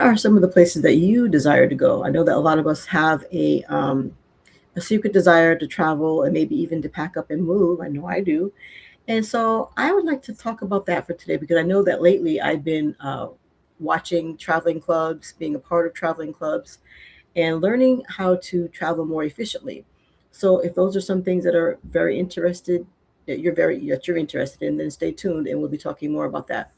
are some of the places that you desire to go? I know that a lot of us have a secret desire to travel and maybe even to pack up and move. I know I do. And so I would like to talk about that for today because I know that lately I've been watching traveling clubs, being a part of traveling clubs, and learning how to travel more efficiently. So if those are some things that are very interested, that you're interested in, then stay tuned and we'll be talking more about that.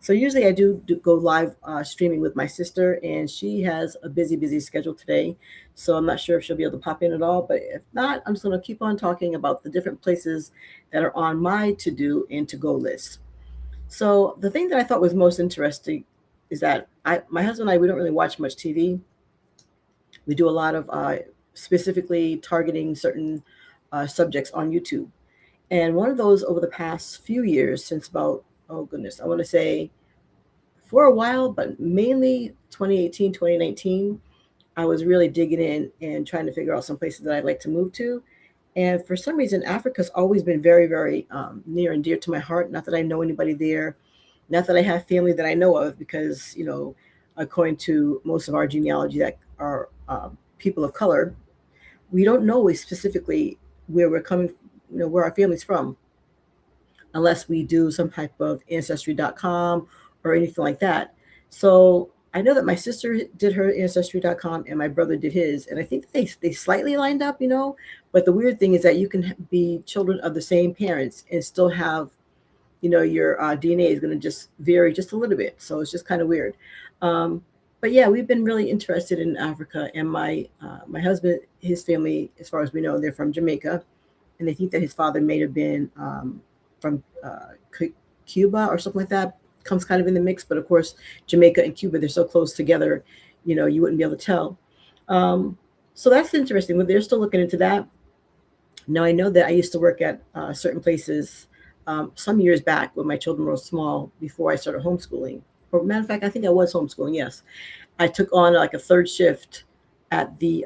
So usually I do go live streaming with my sister, and she has a busy schedule today. So I'm not sure if she'll be able to pop in at all. But if not, I'm just going to keep on talking about the different places that are on my to do and to go list. So the thing that I thought was most interesting is that my husband and I, we don't really watch much TV. We do a lot of specifically targeting certain subjects on YouTube. And one of those over the past few years, since about, oh goodness, I want to say for a while, but mainly 2018, 2019, I was really digging in and trying to figure out some places that I'd like to move to. And for some reason, Africa's always been very near and dear to my heart. Not that I know anybody there, not that I have family that I know of, because, according to most of our genealogy that are people of color, we don't know specifically where we're coming, where our family's from, unless we do some type of ancestry.com or anything like that. So I know that my sister did her ancestry.com and my brother did his, and I think they slightly lined up, But the weird thing is that you can be children of the same parents and still have, your DNA is going to just vary just a little bit. So it's just kind of weird. Um, but yeah, we've been really interested in Africa, and my husband, his family, as far as we know, they're from Jamaica, and they think that his father may have been from Cuba or something like that. Comes kind of in the mix, but of course, Jamaica and Cuba, they're so close together, you wouldn't be able to tell. Um, so that's interesting. But they're still looking into that. Now I know that I used to work at certain places some years back when my children were small, before I started homeschooling. Or matter of fact, I think I was homeschooling. Yes, I took on like a third shift at the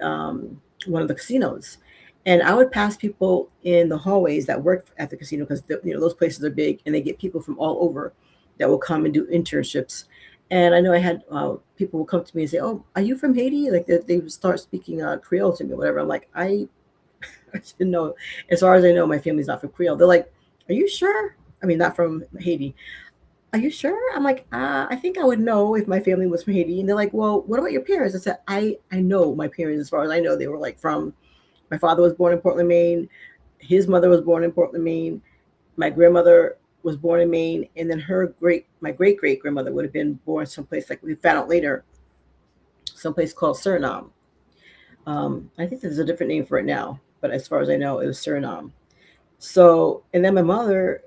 one of the casinos, and I would pass people in the hallways that worked at the casino, because those places are big and they get people from all over that will come and do internships. And I know I had people will come to me and say, "Oh, are you from Haiti?" Like they would start speaking Creole to me, or whatever. I'm like, I didn't know. As far as I know, my family's not from Creole. They're like, "Are you sure?" I mean, not from Haiti. Are you sure? I'm like, I think I would know if my family was from Haiti. And they're like, well, what about your parents? I said, I know my parents. As far as I know, they were like from, my father was born in Portland, Maine. His mother was born in Portland, Maine. My grandmother was born in Maine. And then my great great grandmother would have been born someplace, like we found out later, someplace called Suriname. I think there's a different name for it now, but as far as I know, it was Suriname. So, and then my mother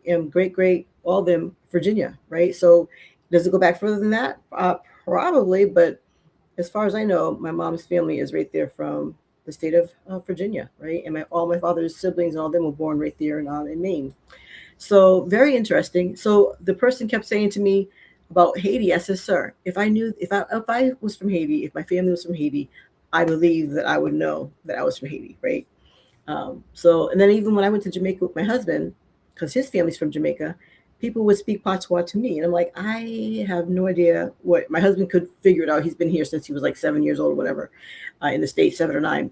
and great great, all of them, Virginia, right? So does it go back further than that? Probably, but as far as I know, my mom's family is right there from the state of Virginia, right? And all my father's siblings, all of them were born right there in Maine. So very interesting. So the person kept saying to me about Haiti. I said, "Sir, if I was from Haiti, if my family was from Haiti, I believe that I would know that I was from Haiti, right?" So, and then even when I went to Jamaica with my husband, because his family's from Jamaica, people would speak patois to me, and I'm like, I have no idea what my husband could figure it out. He's been here since he was like 7 years old, or whatever, in the States, 7 or 9,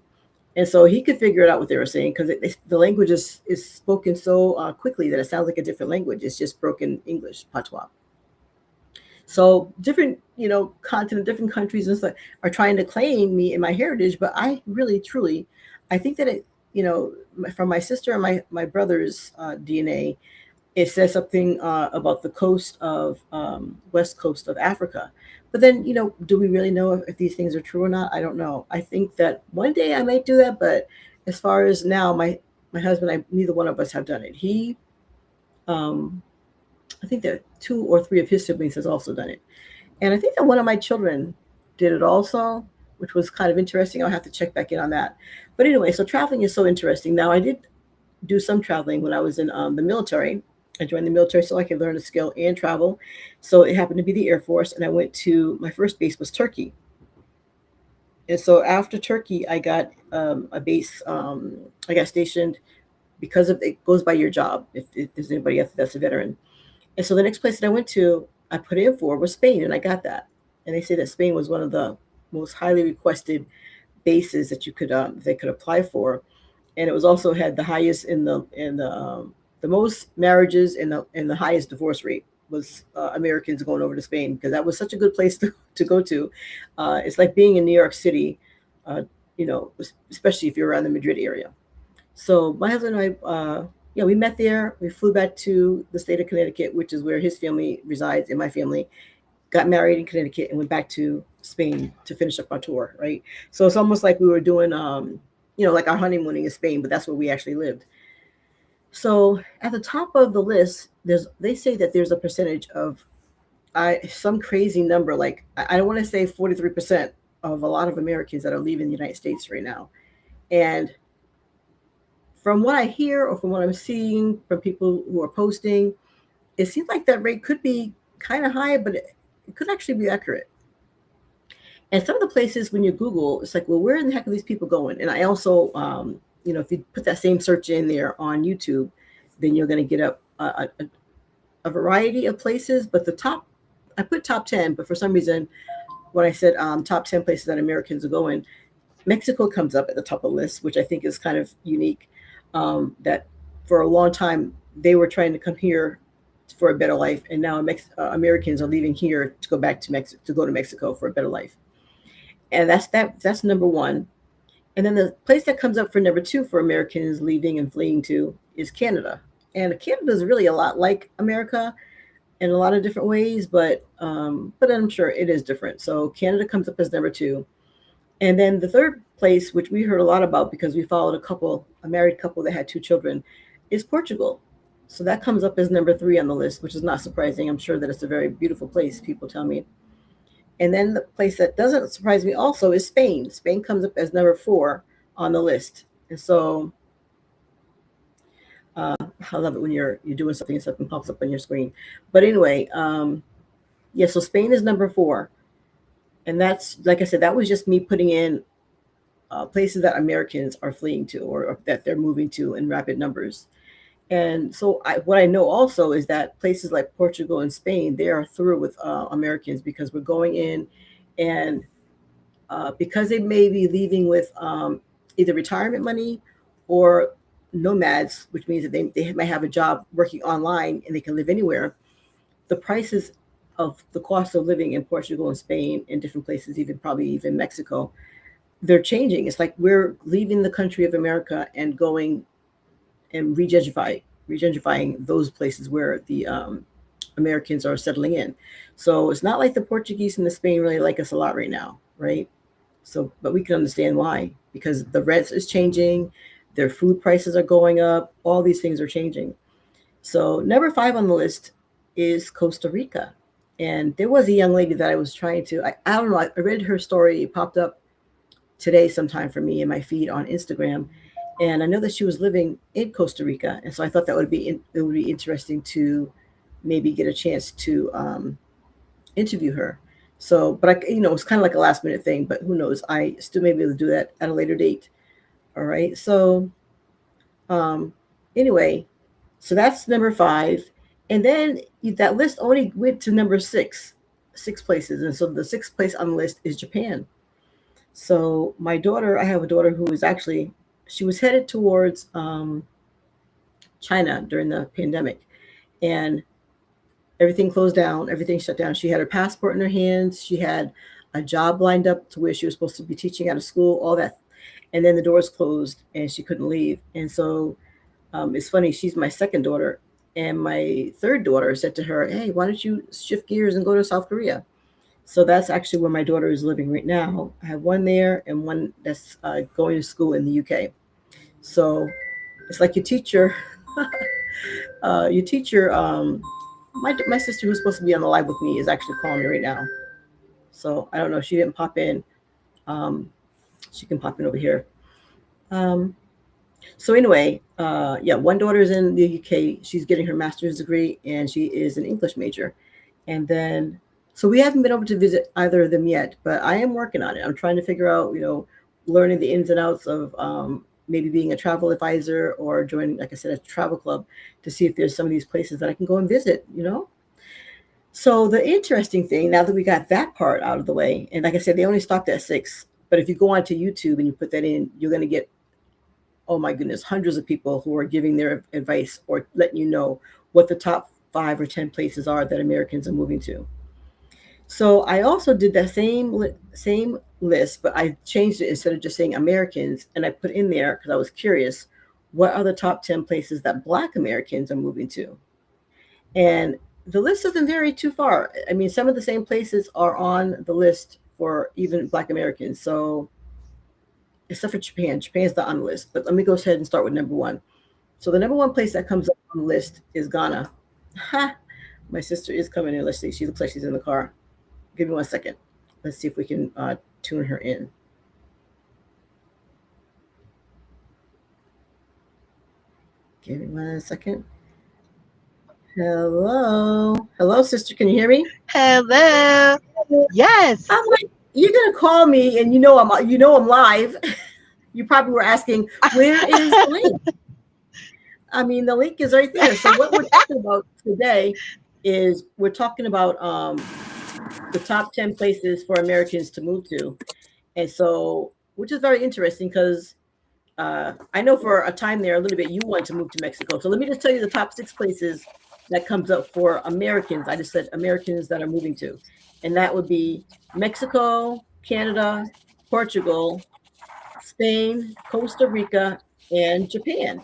and so he could figure it out what they were saying, because the language is spoken so quickly that it sounds like a different language. It's just broken English patois. So different, continent, different countries and stuff are trying to claim me and my heritage, but I really, truly, I think that from my sister and my brother's DNA, it says something about the coast of west coast of Africa. But then, do we really know if these things are true or not? I don't know. I think that one day I might do that, but as far as now, my husband, neither one of us have done it. Um, I think that 2 or 3 of his siblings has also done it. And I think that one of my children did it also, which was kind of interesting. I'll have to check back in on that. But anyway, so traveling is so interesting. Now, I did do some traveling when I was in the military. I joined the military so I could learn a skill and travel. So it happened to be the Air Force, and I went to my first base was Turkey. And so after Turkey, I got a base. I got stationed because of it goes by your job. If there's anybody else that's a veteran, and so the next place that I went to, I put in for was Spain, and I got that. and they say that Spain was one of the most highly requested bases that you could they could apply for, and it was also had the highest the most marriages and the highest divorce rate was Americans going over to Spain because that was such a good place to go to. It's like being in New York City, uh, especially if you're around the Madrid area. So my husband and I, yeah, we met there. We flew back to the state of Connecticut, which is where his family resides, and my family got married in Connecticut and went back to Spain to finish up our tour. Right. So it's almost like we were doing, like our honeymooning in Spain, but that's where we actually lived. So at the top of the list, they say that there's a percentage of some crazy number, like I don't want to say 43% of a lot of Americans that are leaving the United States right now. And from what I hear or from what I'm seeing from people who are posting, it seems like that rate could be kind of high, but it could actually be accurate. And some of the places when you Google, it's like, well, where in the heck are these people going? And I also, if you put that same search in there on YouTube, then you're going to get a variety of places. But I put top 10, but for some reason, when I said top 10 places that Americans are going, Mexico comes up at the top of the list, which I think is kind of unique. That for a long time, they were trying to come here for a better life, and now Americans are leaving here to go back to Mexico to go to Mexico for a better life, and that's number one. And then the place that comes up for number two for Americans leaving and fleeing to is Canada, and Canada is really a lot like America in a lot of different ways, but I'm sure it is different. So Canada comes up as number two, and then the third place, which we heard a lot about because we followed a married couple that had two children, is Portugal. So that comes up as number three on the list, which is not surprising. I'm sure that it's a very beautiful place, people tell me. And then the place that doesn't surprise me also is Spain. Spain comes up as number four on the list. And so I love it when you're doing something and something pops up on your screen. But anyway, yeah, so Spain is number four. And that's, like I said, that was just me putting in places that Americans are fleeing to or that they're moving to in rapid numbers. And so what I know also is that places like Portugal and Spain, they are through with Americans because we're going in and because they may be leaving with either retirement money or nomads, which means that they might have a job working online and they can live anywhere. The prices of the cost of living in Portugal and Spain and different places, probably even Mexico, they're changing. It's like we're leaving the country of America and going and regentrifying those places where the Americans are settling in. So it's not like the Portuguese and the Spain really like us a lot right now, right? So, but we can understand why, because the rent is changing, their food prices are going up, all these things are changing. So number five on the list is Costa Rica. And there was a young lady that I was trying to, I don't know, I read her story, it popped up today sometime for me in my feed on Instagram. And I know that she was living in Costa Rica. And so I thought that it would be interesting to maybe get a chance to interview her. So, but it's kind of like a last minute thing, but who knows? I still may be able to do that at a later date. All right. So, um, anyway, so that's number five. And then that list only went to number six places. And so the sixth place on the list is Japan. So I have a daughter who is actually, she was headed towards China during the pandemic. And everything closed down, everything shut down. She had her passport in her hands. She had a job lined up to where she was supposed to be teaching out of school, all that. And then the doors closed and she couldn't leave. And so it's funny, she's my second daughter. And my third daughter said to her, hey, why don't you shift gears and go to South Korea? So that's actually where my daughter is living right now. I have one there and one that's going to school in the UK. So it's like your teacher, your teacher, my sister who's supposed to be on the live with me is actually calling me right now. So I don't know if she didn't pop in. She can pop in over here. So anyway, yeah, one daughter is in the UK. She's getting her master's degree and she is an English major. And then, so we haven't been able to visit either of them yet, but I am working on it. I'm trying to figure out, learning the ins and outs of maybe being a travel advisor or joining, like I said, a travel club to see if there's some of these places that I can go and visit. So the interesting thing, now that we got that part out of the way, and like I said, they only stopped at six. But if you go onto YouTube and you put that in, you're going to get, oh my goodness, hundreds of people who are giving their advice or letting you know what the top 5 or 10 places are that Americans are moving to. So I also did that same list, but I changed it instead of just saying Americans, and I put in there because I was curious, what are the top 10 places that Black Americans are moving to? And the list doesn't vary too far. I mean, some of the same places are on the list for even Black Americans. So, except for Japan, Japan's not on the list. But let me go ahead and start with number one. So, the number one place that comes up on the list is Ghana. Ha! My sister is coming in. Let's see. She looks like she's in the car. Give me 1 second. Let's see if we can tune her in. Give me 1 second. Hello, sister. Can you hear me? Hello. Yes. I'm like, you're gonna call me, and you know I'm live. You probably were asking, where is the link? I mean, the link is right there. So what we're talking about today is we're talking about the top 10 places for Americans to move to, and so which is very interesting because I know for a time there, a little bit, you wanted to move to Mexico. So let me just tell you the top 6 places that comes up for Americans. I just said Americans that are moving to, and that would be Mexico, Canada, Portugal, Spain, Costa Rica, and Japan.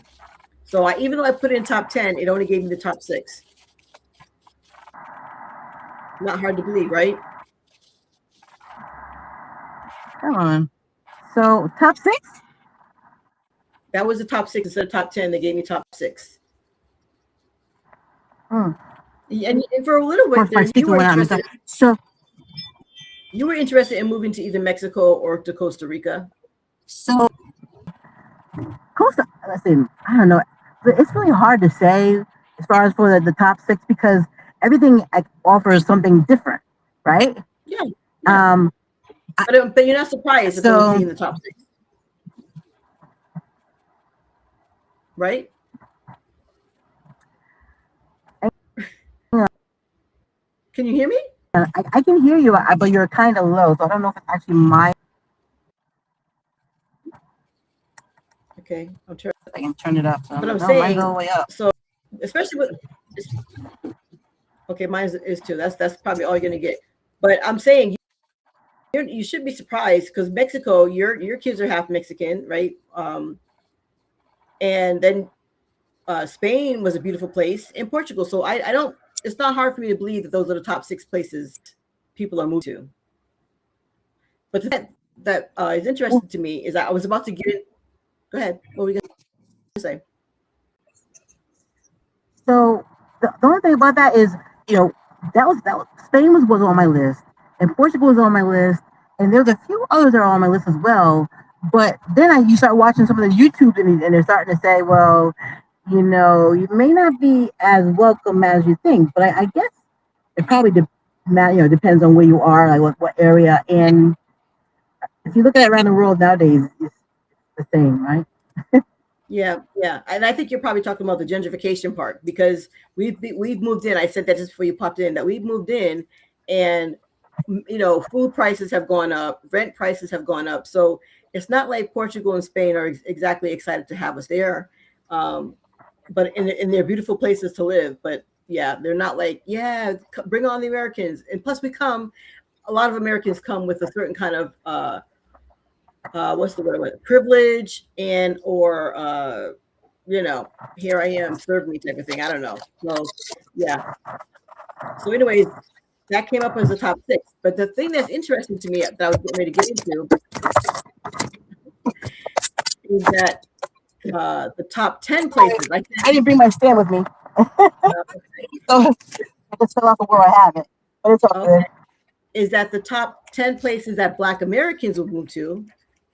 So even though I put in top 10, it only gave me the top 6. Not hard to believe, right? Come on. So top 6? That was the top 6 instead of top 10. They gave me top 6. Hmm. And for a little bit there, So you were interested in moving to either Mexico or to Costa Rica. so Costa. Let's see. I don't know. It's really hard to say as far as for the top 6 because everything offers something different, right? Yeah. Yeah. Um. But you're not surprised if it would be in the top 6, right? Can you hear me? I can hear you, but you're kind of low, so I don't know if it's actually my. Okay, I'll turn. I can turn it up. So But I'm no, saying, mine's all the way up. so especially with, okay, mine is too. That's probably all you're gonna get. But I'm saying you should be surprised because Mexico, your kids are half Mexican, right? And then Spain was a beautiful place, and Portugal. So I don't. It's not hard for me to believe that those are the top 6 places people are moving to. But that is interesting to me is that I was about to get in. Go ahead. What were you going to say? So the only thing about that is, that was Spain was on my list, and Portugal was on my list, and there's a few others that are on my list as well. But then you start watching some of the YouTube and they're starting to say, well, you may not be as welcome as you think. But I guess it probably depends on where you are, like what area. And if you look at it around the world nowadays, it's the same, right? Yeah, and I think you're probably talking about the gentrification part because we've moved in. I said that just before you popped in that we've moved in, and food prices have gone up, rent prices have gone up. So it's not like Portugal and Spain are exactly excited to have us there, but in they're beautiful places to live. But yeah, they're not like bring on the Americans. And plus, a lot of Americans come with a certain kind of what's the word? Privilege or here I am, serve me type of thing. I don't know. So yeah. So anyways, that came up as the top 6. But the thing that's interesting to me that I was getting ready to get into is that the top 10 places. I didn't bring my stand with me. So I just fell off of where I have it. But it's all good. Is that the top 10 places that Black Americans will move to?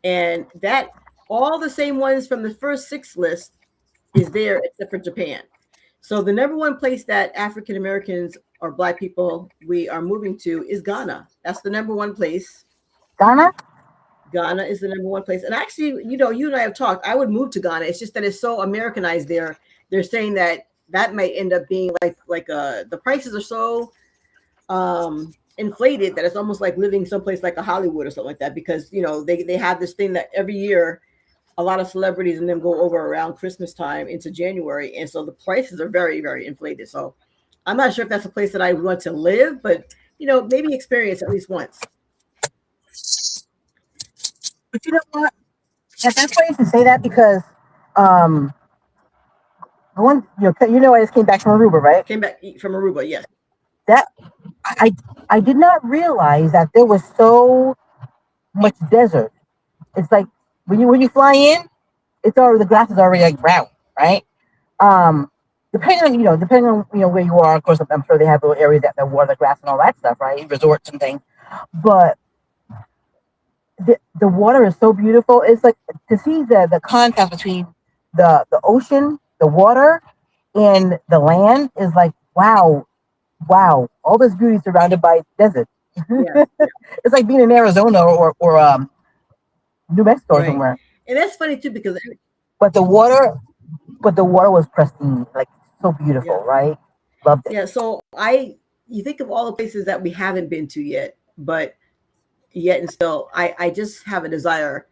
And that all the same ones from the first 6 list is there except for Japan. So the number one place that African Americans or Black people we are moving to is Ghana. That's the number one place. Ghana is the number one place. And actually, you and I have talked. I would move to Ghana. It's just that it's so Americanized there. They're saying that might end up being like the prices are so inflated that it's almost like living someplace like a Hollywood or something like that, because they have this thing that every year a lot of celebrities and them go over around Christmas time into January, and so the prices are very, very inflated. So I'm not sure if that's a place that I want to live, but maybe experience at least once. But you know what? That's funny to say that because um, I just came back from Aruba, right? Came back from Aruba, yes. That I I did not realize that there was so much desert. It's like when you fly in, it's already the grass is already like brown, right? Um, depending on where you are. Of course, I'm sure they have little areas that water the grass and all that stuff, right? Resorts and things. But the water is so beautiful. It's like to see the contrast between the ocean, the water, and the land is like wow, all this beauty surrounded by desert. Yeah, yeah. It's like being in Arizona or New Mexico or Right. somewhere. And that's funny too, because But the water, but the water was pristine, like so yeah, beautiful, right? Loved it. yeah. So you think of all the places that we haven't been to yet, but yet and still, I just have a desire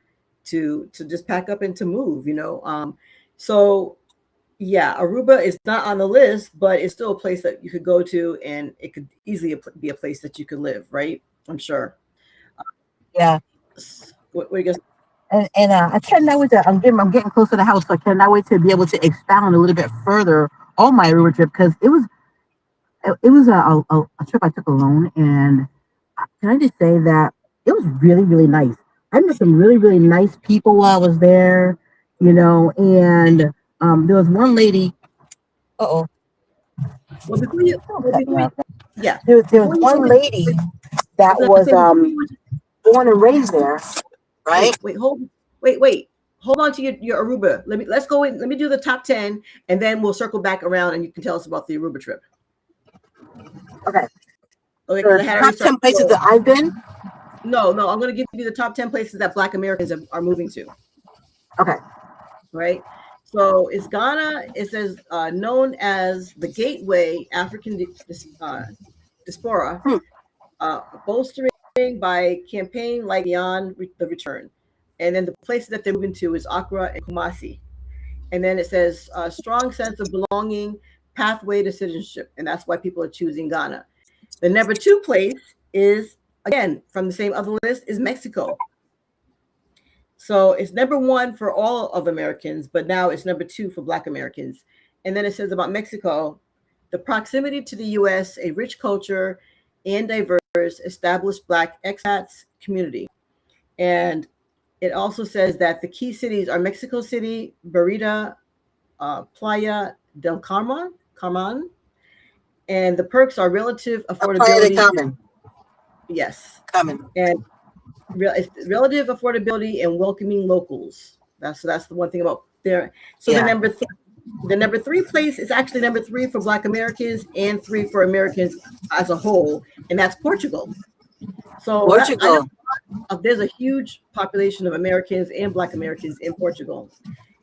to just pack up and to move. So yeah, Aruba is not on the list, but it's still a place that you could go to, and it could easily be a place that you could live, right? I'm sure. Yeah, What you guys? and I cannot wait to. I'm getting close to the house, so I cannot wait to be able to expound a little bit further on my Aruba trip because it was a trip I took alone, and can I just say that it was really really nice. I met some really really nice people while I was there, and there was one lady. Uh oh, Well, before you, don't well, cut me before you, off. yeah, There was before you go one in, lady wait, I that was gonna was say before you born and raised there, right? wait, hold on to your Aruba. Let's go in. Let me do the top 10, and then we'll circle back around, and you can tell us about the Aruba trip. Okay, Okay, because I the had already top started. 10 places that I've been. No, I'm going to give you the top 10 places that Black Americans are moving to. Okay, Right. So it's Ghana. It says known as the Gateway African Diaspora, hmm, bolstering by campaign like Beyond the Return. And then the places that they're moving to is Accra and Kumasi. And then it says strong sense of belonging, pathway to citizenship. And that's why people are choosing Ghana. The number two place is, again, from the same other list, is Mexico. So it's number one for all of Americans, but now it's number two for Black Americans. And then it says about Mexico, the proximity to the US, a rich culture and diverse established Black expats community. And it also says that the key cities are Mexico City, Barita, Playa del Carmen, and the perks are relative Playa de affordability. Carmen, Yes, Carmen. and relative affordability and welcoming locals. That's the one thing about there. So Yeah. the number three place is actually number three for Black Americans and three for Americans as a whole, and that's Portugal. So I Portugal. know there's a huge population of Americans and Black Americans in Portugal.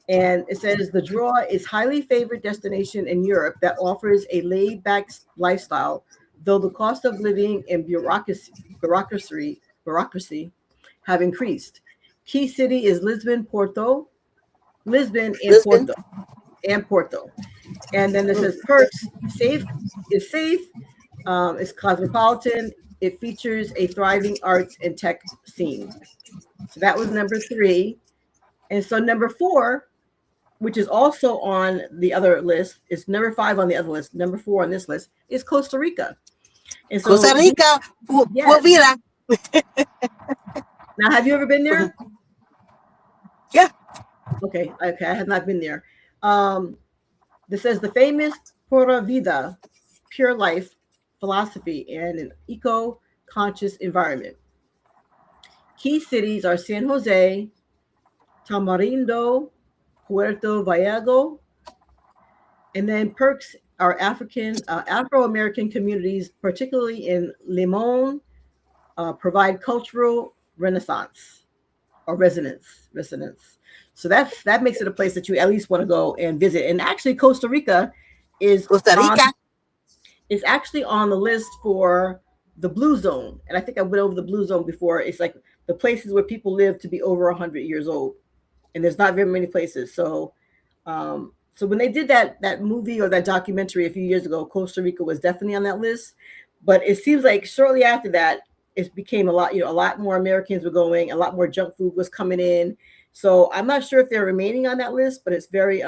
And it says the draw is highly favored destination in Europe that offers a laid back lifestyle, though the cost of living and bureaucracy have increased. Key city is Lisbon and Lisbon. Porto. And then it Mm, says perks, safe, it's cosmopolitan, it features a thriving arts and tech scene. So that was number three. And so number four, which is also on the other list, is number five on the other list. Number four on this list is Costa Rica. And Costa so, Rica. yes. Vida. Now, have you ever been there? Yeah. Okay, I have not been there. Um, this says the famous Pura Vida, pure life philosophy and an eco-conscious environment. Key cities are San Jose, Tamarindo, Puerto Vallejo, and then perks are Afro-American communities, particularly in Limon, provide cultural renaissance or resonance. So that makes it a place that you at least want to go and visit. And actually, Costa Rica is Costa on Rica. is actually on the list for the blue zone. And I think I went over the blue zone before. It's like the places where people live to be over 100 years old. And there's not very many places. So when they did that movie or that documentary a few years ago, Costa Rica was definitely on that list. But it seems like shortly after that, it became a lot, a lot more Americans were going, a lot more junk food was coming in. So I'm not sure if they're remaining on that list, but it's very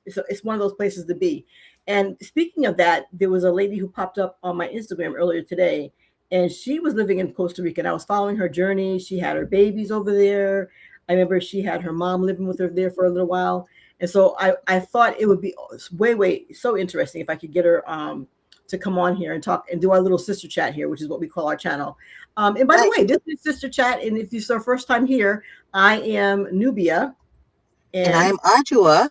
it's one of those places to be. And speaking of that, there was a lady who popped up on my Instagram earlier today, and she was living in Costa Rica, and I was following her journey. She had her babies over there. I remember she had her mom living with her there for a little while. And so I thought it would be way so interesting if I could get her to come on here and talk and do our little sister chat here, which is what we call our channel. And by the way, this is Sister Chat, and if it's our first time here, I am Nubia, And I'm Ajua.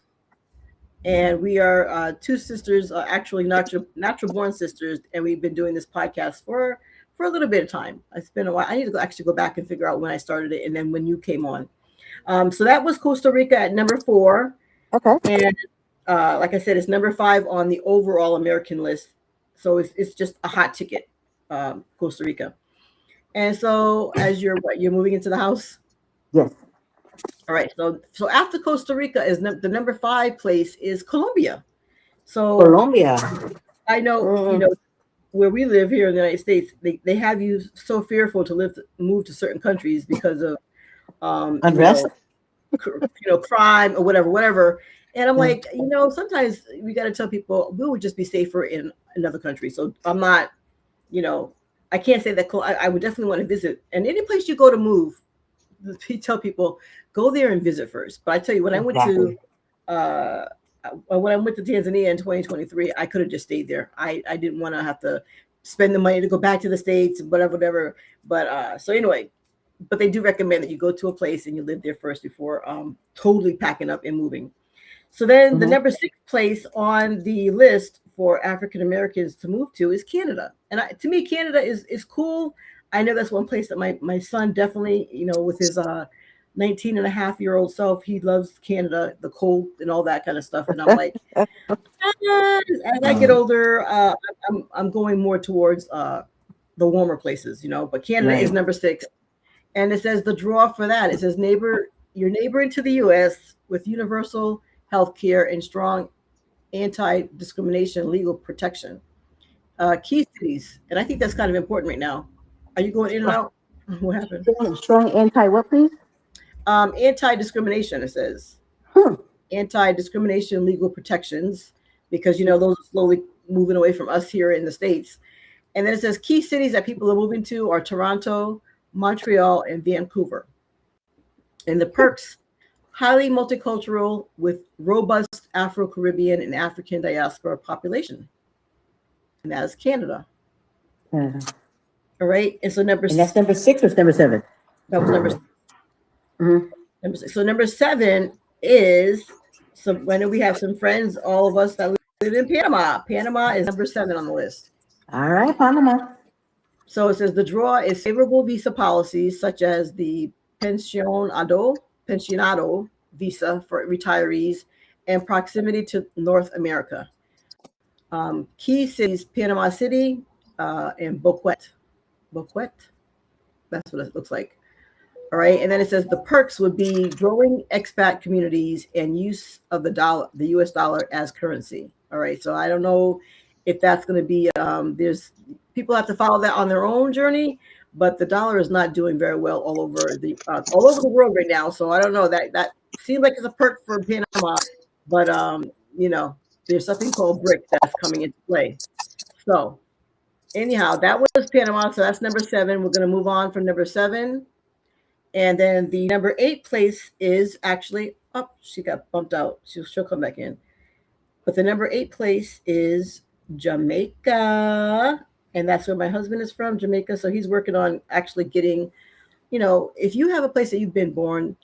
and we are two sisters, actually natural born sisters, and we've been doing this podcast for a little bit of time. It's been a while. I need to actually go back and figure out when I started it and then when you came on. So that was Costa Rica at number 4. Okay. And like I said, it's number 5 on the overall American list. So it's just a hot ticket, Costa Rica. And so as you're moving into the house? Yes. All right. So after Costa Rica is the number 5 place is Colombia. So Colombia. I know, where we live here in the United States, they have you so fearful to move to certain countries because of Unrest. Crime or whatever. And I'm like, sometimes we got to tell people we would just be safer in another country. So I'm not, I can't say that I would definitely want to visit. And any place you go to move, we tell people go there and visit first. But I tell you, when I went to Tanzania in 2023, I could have just stayed there. I didn't want to have to spend the money to go back to the States, whatever. But so anyway, but they do recommend that you go to a place and you live there first before totally packing up and moving. So then the number 6 place on the list for African Americans to move to is Canada. And to me, Canada is cool. I know that's one place that my son definitely, with his 19 and a half year old self, he loves Canada, the cold and all that kind of stuff. And I'm like, as I get older, I'm going more towards the warmer places, but Canada is number 6. And it says the draw for that. It says your neighbor into the U.S. with universal health care and strong anti-discrimination legal protection. Key cities. And I think that's kind of important right now. Are you going in and out? What happened? Strong anti what, please? Anti-discrimination, it says. Anti-discrimination legal protections, because, those are slowly moving away from us here in the States. And then it says key cities that people are moving to are Toronto, Montreal, and Vancouver. And the perks, highly multicultural with robust Afro-Caribbean and African diaspora population. And that is Canada. All right. And so that's number 6 or number 7? That was number 6. Number 6. So number 7 is, so I know we have some friends, all of us that live in Panama. Panama is number 7 on the list. All right, Panama. So it says the draw is favorable visa policies such as the pensionado visa for retirees and proximity to North America. Key cities, Panama City and Boquete. That's what it looks like. All right. And then it says the perks would be growing expat communities and use of the US dollar as currency. All right. So I don't know if that's going to be, there's people have to follow that on their own journey, but the dollar is not doing very well all over the world right now. So I don't know, that seems like it's a perk for Panama, but there's something called BRIC that's coming into play. So anyhow, that was Panama. So that's number 7. We're going to move on from number 7. And then the number 8 place is actually she got bumped out. She'll come back in. But the number 8 place is Jamaica. And that's where my husband is from, Jamaica. So he's working on actually getting, if you have a place that you've been born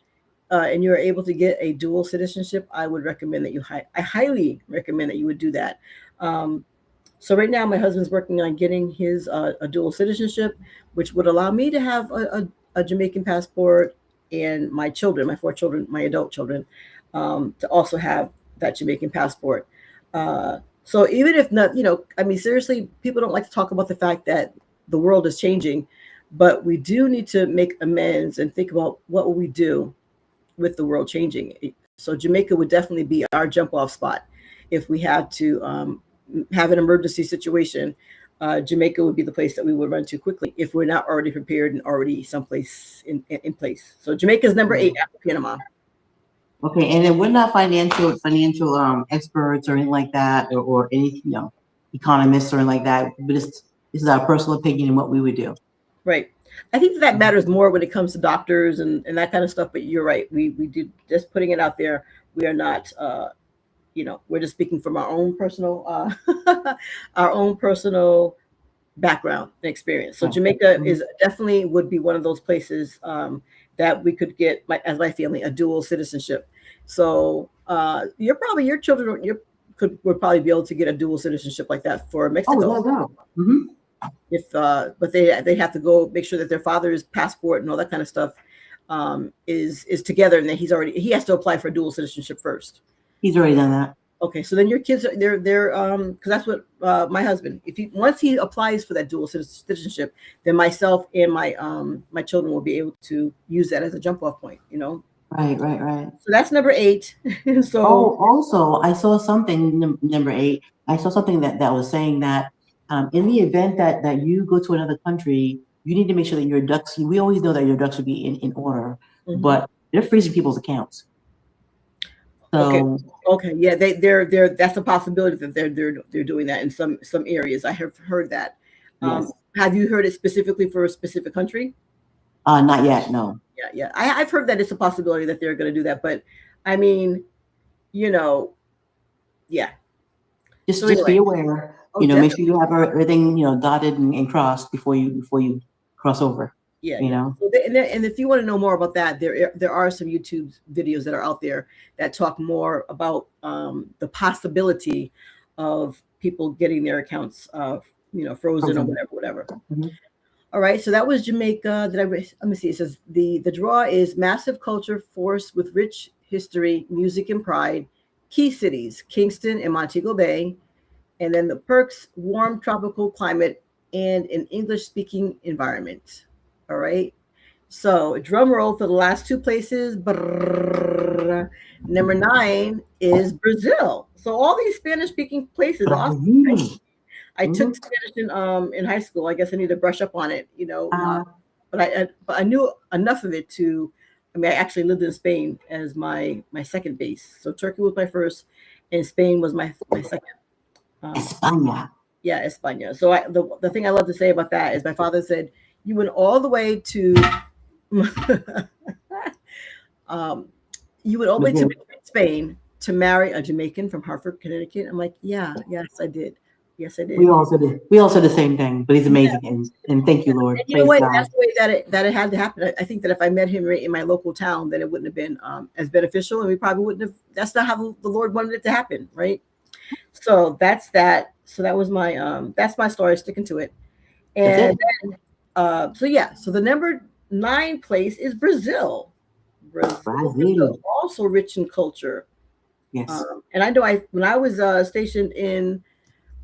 and you're able to get a dual citizenship, I would recommend that I highly recommend that you would do that. So right now, my husband's working on getting his a dual citizenship, which would allow me to have a Jamaican passport and my 4 children, my adult children, to also have that Jamaican passport. So even if not, I mean, seriously, people don't like to talk about the fact that the world is changing, but we do need to make amends and think about what will we do with the world changing. So Jamaica would definitely be our jump off spot if we had to have an emergency situation. Jamaica would be the place that we would run to quickly if we're not already prepared and already someplace in place. So Jamaica is number 8 after Panama. Okay, and then we're not financial experts or anything like that, or any economists or anything like that. But this is our personal opinion and what we would do. Right. I think that matters more when it comes to doctors and that kind of stuff. But you're right. We do, just putting it out there. We are not. We're just speaking from our own personal our own personal background and experience. So Jamaica is definitely would be one of those places that we could get, as my family, a dual citizenship. So your children would probably be able to get a dual citizenship like that for Mexico. Oh, no. Mm-hmm. But they have to go make sure that their father's passport and all that kind of stuff is together, and then he has to apply for dual citizenship first. He's already done that. Okay, so then your kids they're because that's what my husband, once he applies for that dual citizenship, then myself and my children will be able to use that as a jump off point. Right. So that's number 8. So also I saw something number 8. I saw something that was saying that in the event that you go to another country, you need to make sure that your ducks. We always know that your ducks should be in order, but they're freezing people's accounts. So, okay, yeah, they're that's a possibility that they're doing that in some areas. I have heard that. Yes. Have you heard it specifically for a specific country? Not yet, no. Yeah. I've heard that it's a possibility that they're going to do that, but I mean, yeah. Just be aware. Make sure you have everything dotted and crossed before you cross over. Yeah. So and if you want to know more about that, there are some YouTube videos that are out there that talk more about the possibility of people getting their accounts frozen or whatever. Mm-hmm. All right, so that was Jamaica. Let me see. It says the draw is massive culture force with rich history, music, and pride. Key cities: Kingston and Montego Bay. And then the perks: warm tropical climate and an English-speaking environment. All right. So drum roll for the last 2 places. Brrr. Number 9 is Brazil. So all these Spanish-speaking places. Awesome. Right? I took Spanish in high school. I guess I need to brush up on it, but I knew enough of it to. I mean, I actually lived in Spain as my second base. So Turkey was my first, and Spain was my second. España. Yeah, España. So the thing I love to say about that is my father said, you went all the way to you went all the way to Spain to marry a Jamaican from Hartford, Connecticut. I'm like, yes, I did. Yes, I did. We also did. We also did the same thing, but he's amazing, and thank you, Lord. And you know what? That's the way that it had to happen. I think that if I met him right in my local town, then it wouldn't have been as beneficial, and we probably wouldn't have. That's not how the Lord wanted it to happen, right? So that's that. So that was that's my story. Sticking to it, and then, so the number 9 place is Brazil. Brazil also rich in culture. Yes, and I know when I was stationed in,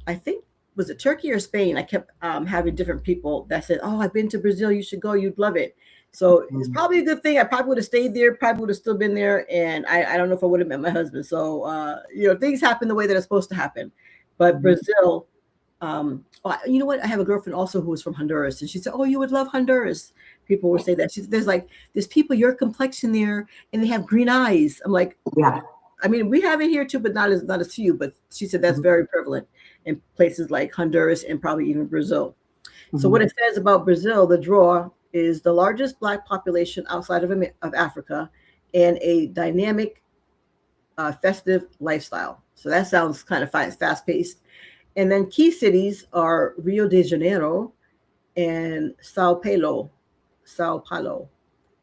I think, was it Turkey or Spain? I kept having different people that said, "Oh, I've been to Brazil. You should go. You'd love it." So it's probably a good thing. I probably would have stayed there. Probably would have still been there, and I don't know if I would have met my husband. So things happen the way that it's supposed to happen. But Brazil, you know what? I have a girlfriend also who was from Honduras, and she said, "Oh, you would love Honduras." People would say that. There's people your complexion there, and they have green eyes. I'm like, yeah. I mean, we have it here too, but not as few. But she said that's very prevalent in places like Honduras and probably even Brazil. So what it says about Brazil, the draw is the largest Black population outside of Africa, and a dynamic, festive lifestyle. So that sounds kind of fast paced. And then key cities are Rio de Janeiro and Sao Paulo,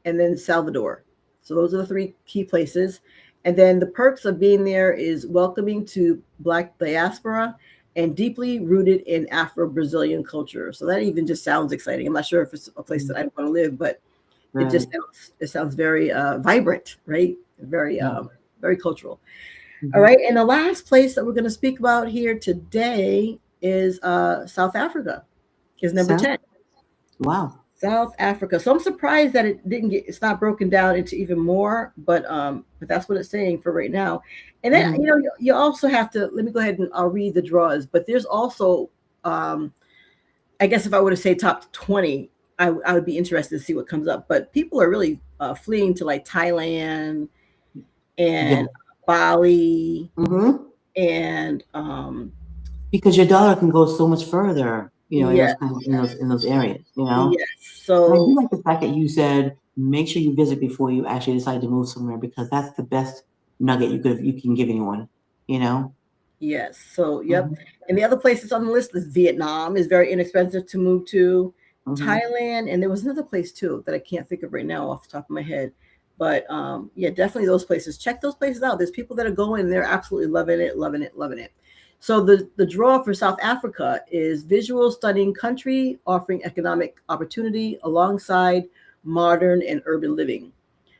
and then Salvador. So those are the 3 key places. And then the perks of being there is welcoming to Black diaspora and deeply rooted in Afro-Brazilian culture. So that even just sounds exciting. I'm not sure if it's a place that I want to live, but it sounds very vibrant, right? Very very cultural. All Hmm. right. And the last place that we're going to speak about here today is South Africa, is number So, 10. wow. South Africa. So I'm surprised that it's not broken down into even more, but that's what it's saying for right now. And then Hmm. you also have to, let me go ahead and I'll read the draws. But there's also, um, I guess if I were to say top 20, I would be interested to see what comes up. But people are really fleeing to like Thailand Yeah. and Bali Hmm. and Because your dollar can go so much further, in those yeah, kind of, in those areas, yes. And I do So like the fact that you said make sure you visit before you actually decide to move somewhere because that's the best nugget you can give anyone, you know. yes. So, yep. Hmm. And the other places on the list is Vietnam is very inexpensive to move to, Hmm. Thailand, and there was another place too that I can't think of right now off the top of my head. But yeah, definitely those places. Check those places out. There's people that are going and they're absolutely loving it, loving it, loving it. So the draw for South Africa is visual stunning country offering economic opportunity alongside modern and urban living.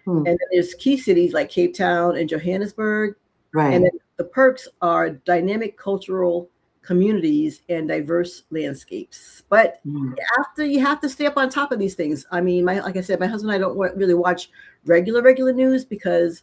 Hmm. And then there's key cities like Cape Town and Johannesburg. And then Right. the perks are dynamic cultural communities and diverse landscapes. But Hmm. after you have to stay up on top of these things. I mean, my like I said, my husband and I don't really watch regular news because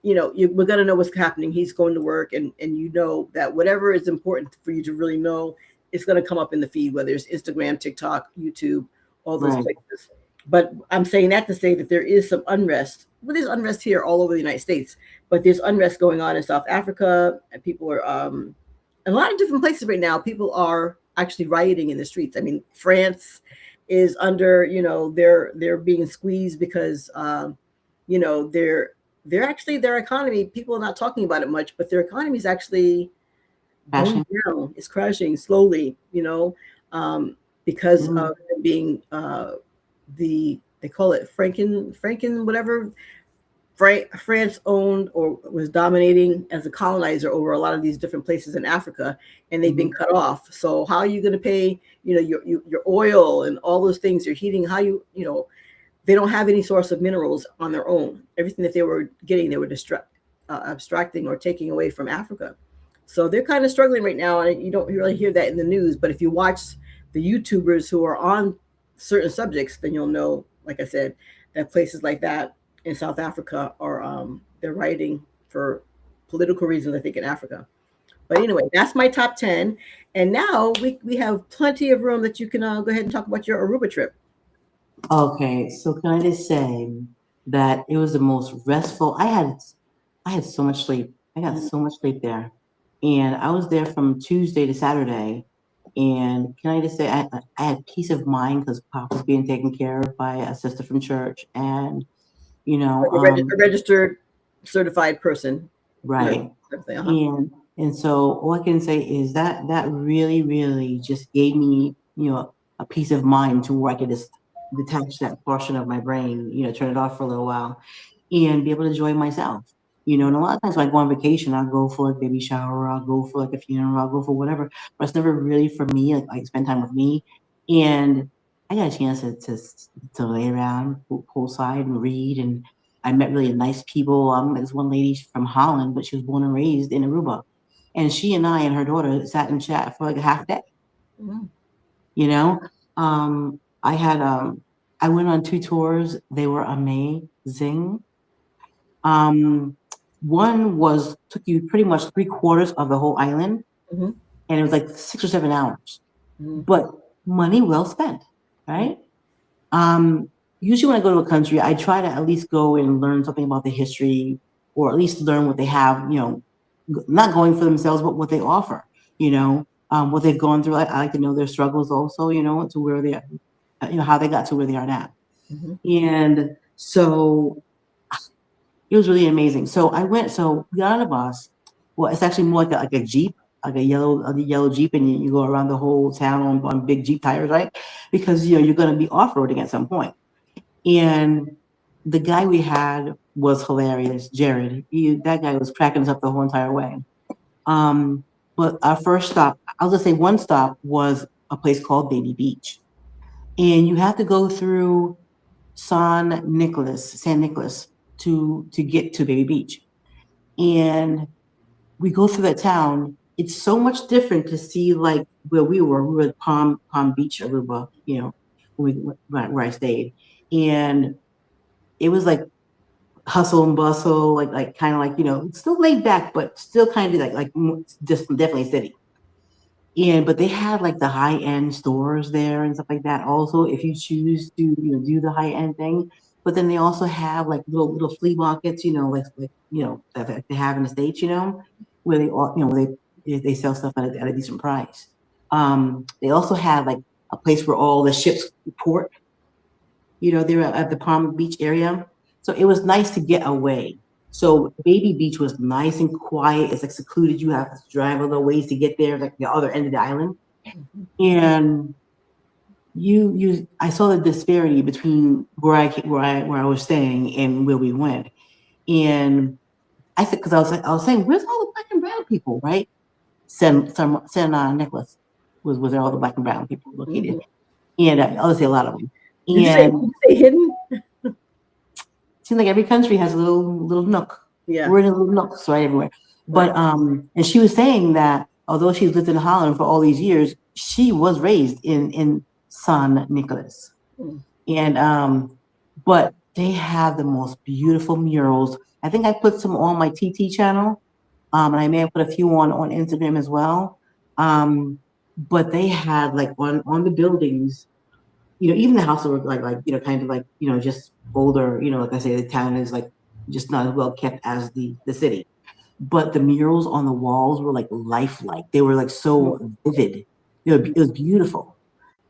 we're gonna know what's happening. He's going to work, and you know that whatever is important for you to really know, it's gonna come up in the feed, whether it's Instagram, TikTok, YouTube, all those Right. places. But I'm saying that to say that there is some unrest. Well, there's unrest here all over the United States, but there's unrest going on in South Africa, and people are in a lot of different places right now. People are actually rioting in the streets. I mean, France is under, they're being squeezed because, you know, they're actually their economy. People are not talking about it much, but their economy is actually going Fashion. down. It's crashing slowly, um, because Hmm. of them being they call it Franken whatever. France owned or was dominating as a colonizer over a lot of these different places in Africa, and they've been Hmm. cut off. So how are you going to pay, your oil and all those things? You're heating. How they don't have any source of minerals on their own. Everything that they were getting, they were abstracting or taking away from Africa. So they're kind of struggling right now, and you don't really hear that in the news. But if you watch the YouTubers who are on certain subjects, then you'll know, like I said, that places like that in South Africa are they're writing for political reasons. I think in Africa. But anyway, that's my top 10. And now we have plenty of room that you can go ahead and talk about your Aruba trip. Okay, so can I just say that it was the most restful. I had so much sleep. I got Mhm. so much sleep there, and I was there from Tuesday to Saturday. And can I just say I had peace of mind because Pop was being taken care of by a sister from church, and you know, Like a registered, certified person, nurse, right. everything. Uh-huh. And so all I can say is that that really, really just gave me, a peace of mind to where I could just detach that portion of my brain, turn it off for a little while and be able to enjoy myself. And a lot of times when I go on vacation, I'll go for a baby shower, I'll go for like a funeral, I'll go for whatever, but it's never really for me, like spend time with me. And I got a chance to lay around poolside and read, and I met really nice people. There's one lady from Holland, but she was born and raised in Aruba, and she and I and her daughter sat and chat for like a half day. Mhm. You know, I had I went on 2 tours. They were amazing. Um, one was took you pretty much 3/4 of the whole island, Mhm. and it was like 6 or 7 hours, Mhm. but money well spent, Mhm. right? Um, Usually when I go to a country, I try to at least go and learn something about the history, or at least learn what they have, not going for themselves, but what they offer, what they've gone through. I like to know their struggles also, to where they are, how they got to where they are now. Mhm. And so it was really amazing. So we got on a bus. Well, it's actually more like a Jeep, like a yellow Jeep, and you go around the whole town on big Jeep tires, right? Because you're going to be off roading at some point. And the guy we had was hilarious, Jared. That guy was cracking us up the whole entire way. Um, but our first stop, I'll just say one stop was a place called Baby Beach, and you have to go through San Nicolas, to get to Baby Beach. And we go through that town. It's so much different to see like where we were. We were at Palm Beach, Aruba, where I stayed, and it was like hustle and bustle, like kind of like still laid back, but still kind of just definitely city. And but they had like the high end stores there and stuff like that. Also, if you choose to do the high end thing, but then they also have like little flea markets, that they have in the states, where they all where they sell stuff at a decent price. They also had like a place where all the ships port, they were at the Palm Beach area. So it was nice to get away. So Baby Beach was nice and quiet. It's like secluded. You have to drive a little ways to get there, like the other end of the island. And I saw the disparity between where I was staying and where we went. And I said, because I was saying, where's all the black and brown people, right? San Nicholas was where all the black and brown people located, and I'll say a lot of them. Did you say hidden? Seems like every country has a little nook. Yeah. We're in a little nooks right everywhere. But and she was saying that although she's lived in Holland for all these years, she was raised in San Nicolas. And but they have the most beautiful murals. I think I put some on my TT channel. And I may have put a few on Instagram as well. But they had like on the buildings, even the houses were like kind of like just older. Like I say, the town is like just not as well kept as the city. But the murals on the walls were like lifelike. They were like so vivid. It was beautiful.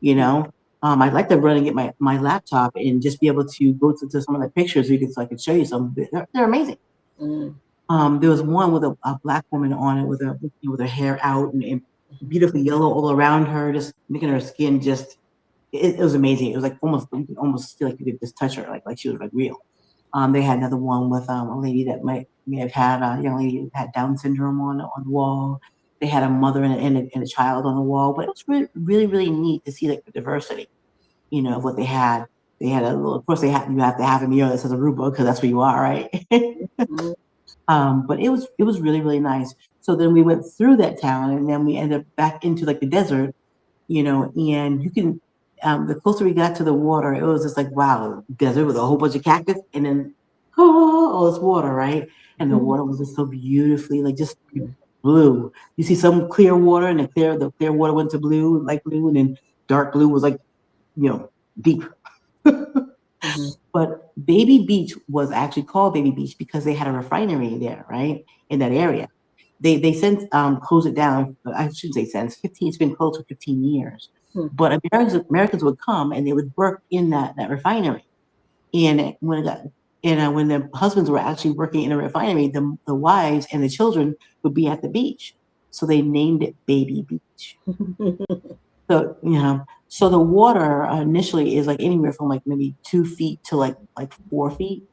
I'd like to run and get my laptop and just be able to go to some of the pictures so I could show you some. They're amazing. There was one with a black woman on it with her hair out and beautifully yellow all around her, just making her skin just. It was amazing. It was like almost feel like you could just touch her, like she was like real. They had another one with a lady that may have had a young lady who had Down syndrome on the wall. They had a mother and a child on the wall, but it was really, really, really neat to see like the diversity, of what they had. They had of course you have to have a mural that says Aruba because that's where you are, right? But it was really, really nice. So then we went through that town and then we ended up back into like the desert, and you can. The closer we got to the water, it was just like, wow, desert with a whole bunch of cactus and then all this water, right? And the water was just so beautifully, like just blue. You see some clear water and the clear water went to blue, light blue, and then dark blue was like, deep. But Baby Beach was actually called Baby Beach because they had a refinery there, right? In that area. They since closed it down. I shouldn't say since. It's been closed for 15 years. But Americans would come and they would work in that refinery. And when the husbands were actually working in a refinery, the wives and the children would be at the beach. So they named it Baby Beach. So the water initially is like anywhere from like maybe 2 feet to like 4 feet,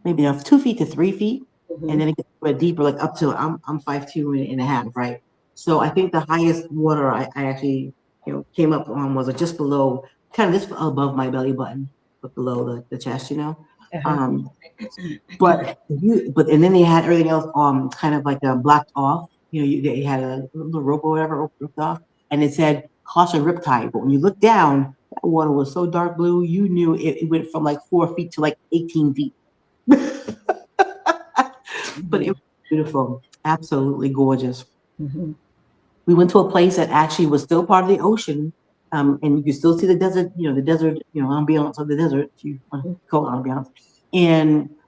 maybe 2 feet to 3 feet, and then it gets deeper, like up to I'm 5'2" and a half, right? So I think the highest water I actually came up on was just below, kind of just above my belly button, but below the chest, But and then they had everything else kind of like blocked off. They had a little rope or whatever ripped off, and it said caution riptide. But when you look down, that water was so dark blue, you knew it went from like 4 feet to like 18 feet. But it was beautiful, absolutely gorgeous. We went to a place that actually was still part of the ocean, and you could still see the desert, ambiance of the desert, if you want to call it ambiance.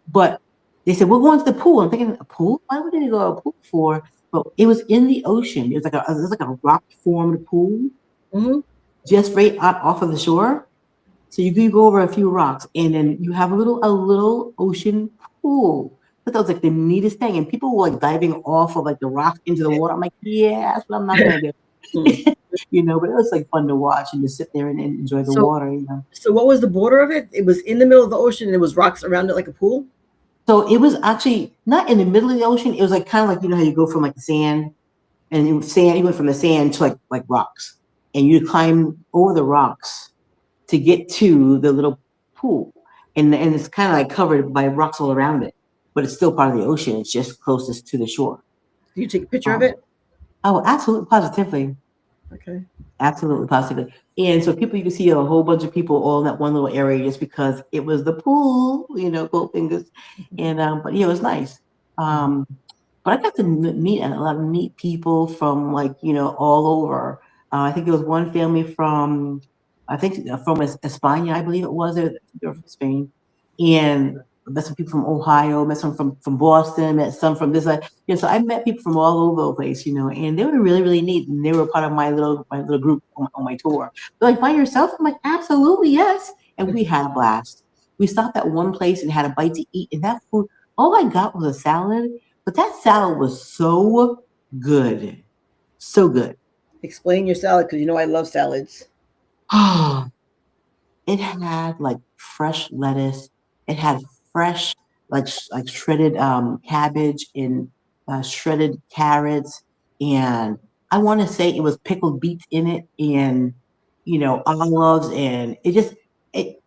But they said, we're going to the pool. I'm thinking, a pool? Why would they go to a pool for? But it was in the ocean. It was like a rock-formed pool, just right off of the shore. So you go over a few rocks, and then you have a little ocean pool. But that was like the neatest thing, and people were like diving off of like the rocks into the water. I'm like, yeah, that's what I'm not gonna do. But it was like fun to watch and just sit there and enjoy the water. So what was the border of it? It was in the middle of the ocean, and there was rocks around it like a pool. So it was actually not in the middle of the ocean. It was like kind of like how you go from like the sand, and you went from the sand to like rocks, and you climb over the rocks to get to the little pool, and it's kind of like covered by rocks all around it. But it's still part of the ocean. It's just closest to the shore. Do you take a picture of Um, it? oh, absolutely, positively. Okay. Absolutely, positively. And so people, you can see a whole bunch of people all in that one little area just because it was the pool, gold fingers. And but yeah, it was nice. Um, but I got to meet a lot of neat people from like, all over. I think there was one family from, I think from España, I believe it was. They're from Spain. And met some people from Ohio, met some from Boston, met some from this. So I met people from all over the place, and they were really, really neat. And they were part of my little group on my tour. They're like, by yourself? I'm like, absolutely, yes. And we had a blast. We stopped at one place and had a bite to eat, and that food, all I got was a salad, but that salad was so good. So good. Explain your salad because you know I love salads. It had like fresh lettuce. It had fresh, like shredded cabbage and shredded carrots, and I want to say it was pickled beets in it, and olives, and it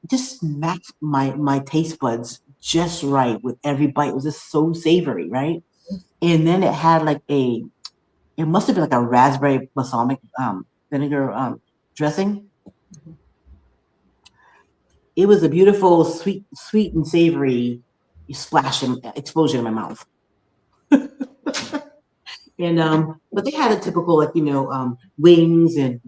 just smacked my taste buds just right with every bite. It was just so savory, right? And then it must have been like a raspberry balsamic vinegar dressing. It was a beautiful, sweet and savory splash and explosion in my mouth. And but they had a typical like wings and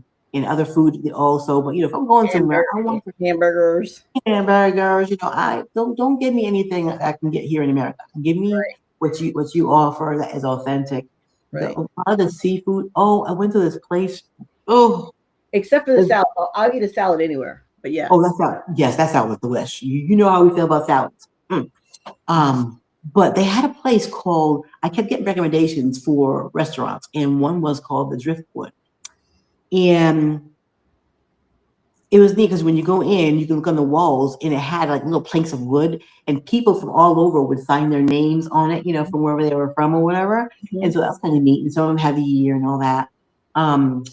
other food also. But if I'm going somewhere, I want Hamburgers. hamburgers. I don't give me anything I can get here in America. Give me Right. what you offer that is authentic. A Right. lot of the seafood. Oh, I went to this place. Oh, Except for the salad. I'll eat a salad anywhere. But yeah. oh, that's out. Yes, that's out with the wish. You know how we feel about salads. Mm. But they had a place called, I kept getting recommendations for restaurants, and one was called the Driftwood. And it was neat because when you go in, you can look on the walls, and it had like little planks of wood, and people from all over would sign their names on it, from wherever they were from or whatever. And Mhm. so that's kind of neat. And some of them had the year and all that. Um,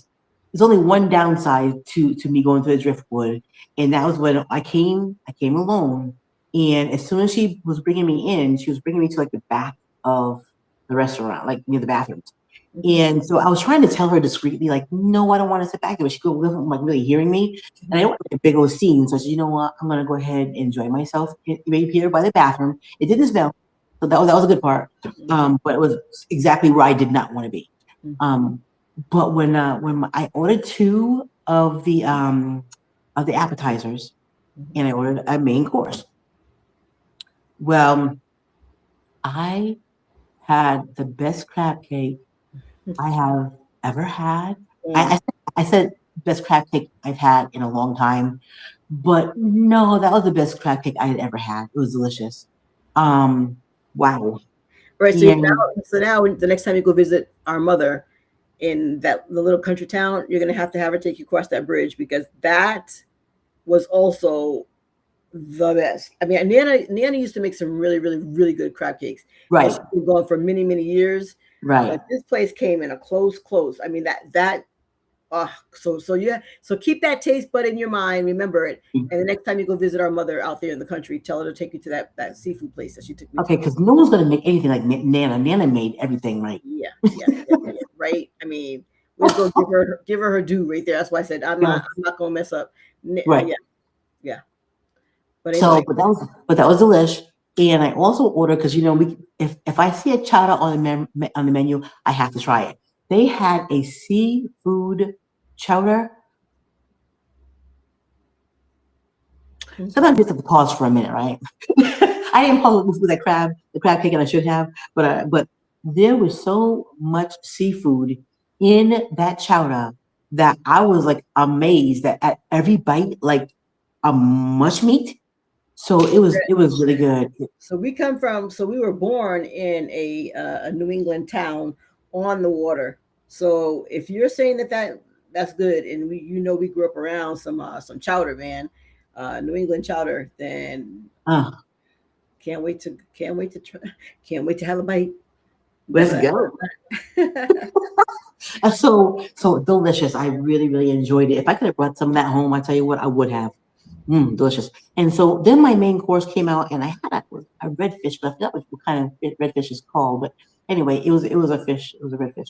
there's only one downside to me going to the Driftwood, and that was when I came alone, and as soon as she was bringing me in, she was bringing me to like the back of the restaurant, like near the bathrooms. Mhm. And so I was trying to tell her discreetly, like, no, I don't want to sit back there. But she wasn't like really hearing me, and I don't want like a big old scene. So I said, you know what, I'm gonna go ahead and enjoy myself right here by the bathroom. It didn't smell, so that was a good part. But it was exactly where I did not want to be. Um, but when I ordered two of the appetizers, and I ordered a main course, well, I had the best crab cake I have ever had. I, Mm. I, I said best crab cake I've had in a long time, but no, that was the best crab cake I had ever had. It was delicious. Wow. Right. So And now the next time you go visit our mother in the little country town, you're gonna have her take you across that bridge because that was also the best. I mean, Nana used to make some really, really, really good crab cakes, and right, she's been going for many, many years. right. But this place came in a close. I mean that so yeah. So keep that taste bud in your mind. Remember it. And the next time you go visit our mother out there in the country, tell her to take you to that seafood place that she took me to. Okay, because no one's gonna make anything like Nana. Nana made everything right. Yeah. Right. I mean, we're just gonna give her due right there. That's why I said Yeah, I'm not gonna mess up. right. Yeah. But So, anyway, but that was delish. And I also ordered because we if I see a chowder on the menu, I have to try it. They had a seafood chowder. Sometimes you have to pause for a minute, right? I didn't pause with the crab cake, and I should have, but there was so much seafood in that chowder that I was like amazed that at every bite, like a much meat. So it was really good. so we were born in a New England town on the water. So if you're saying that's good, and we grew up around some chowder, man, New England chowder, then Uh, can't wait to try, can't wait to have a bite. let's Definitely. go. So delicious. I really, really enjoyed it. If I could have brought some of that home, I tell you what, I would have. Delicious. And so then my main course came out, and I had a redfish, but I forgot what kind of redfish is called. But Anyway, it was a fish. It was a red fish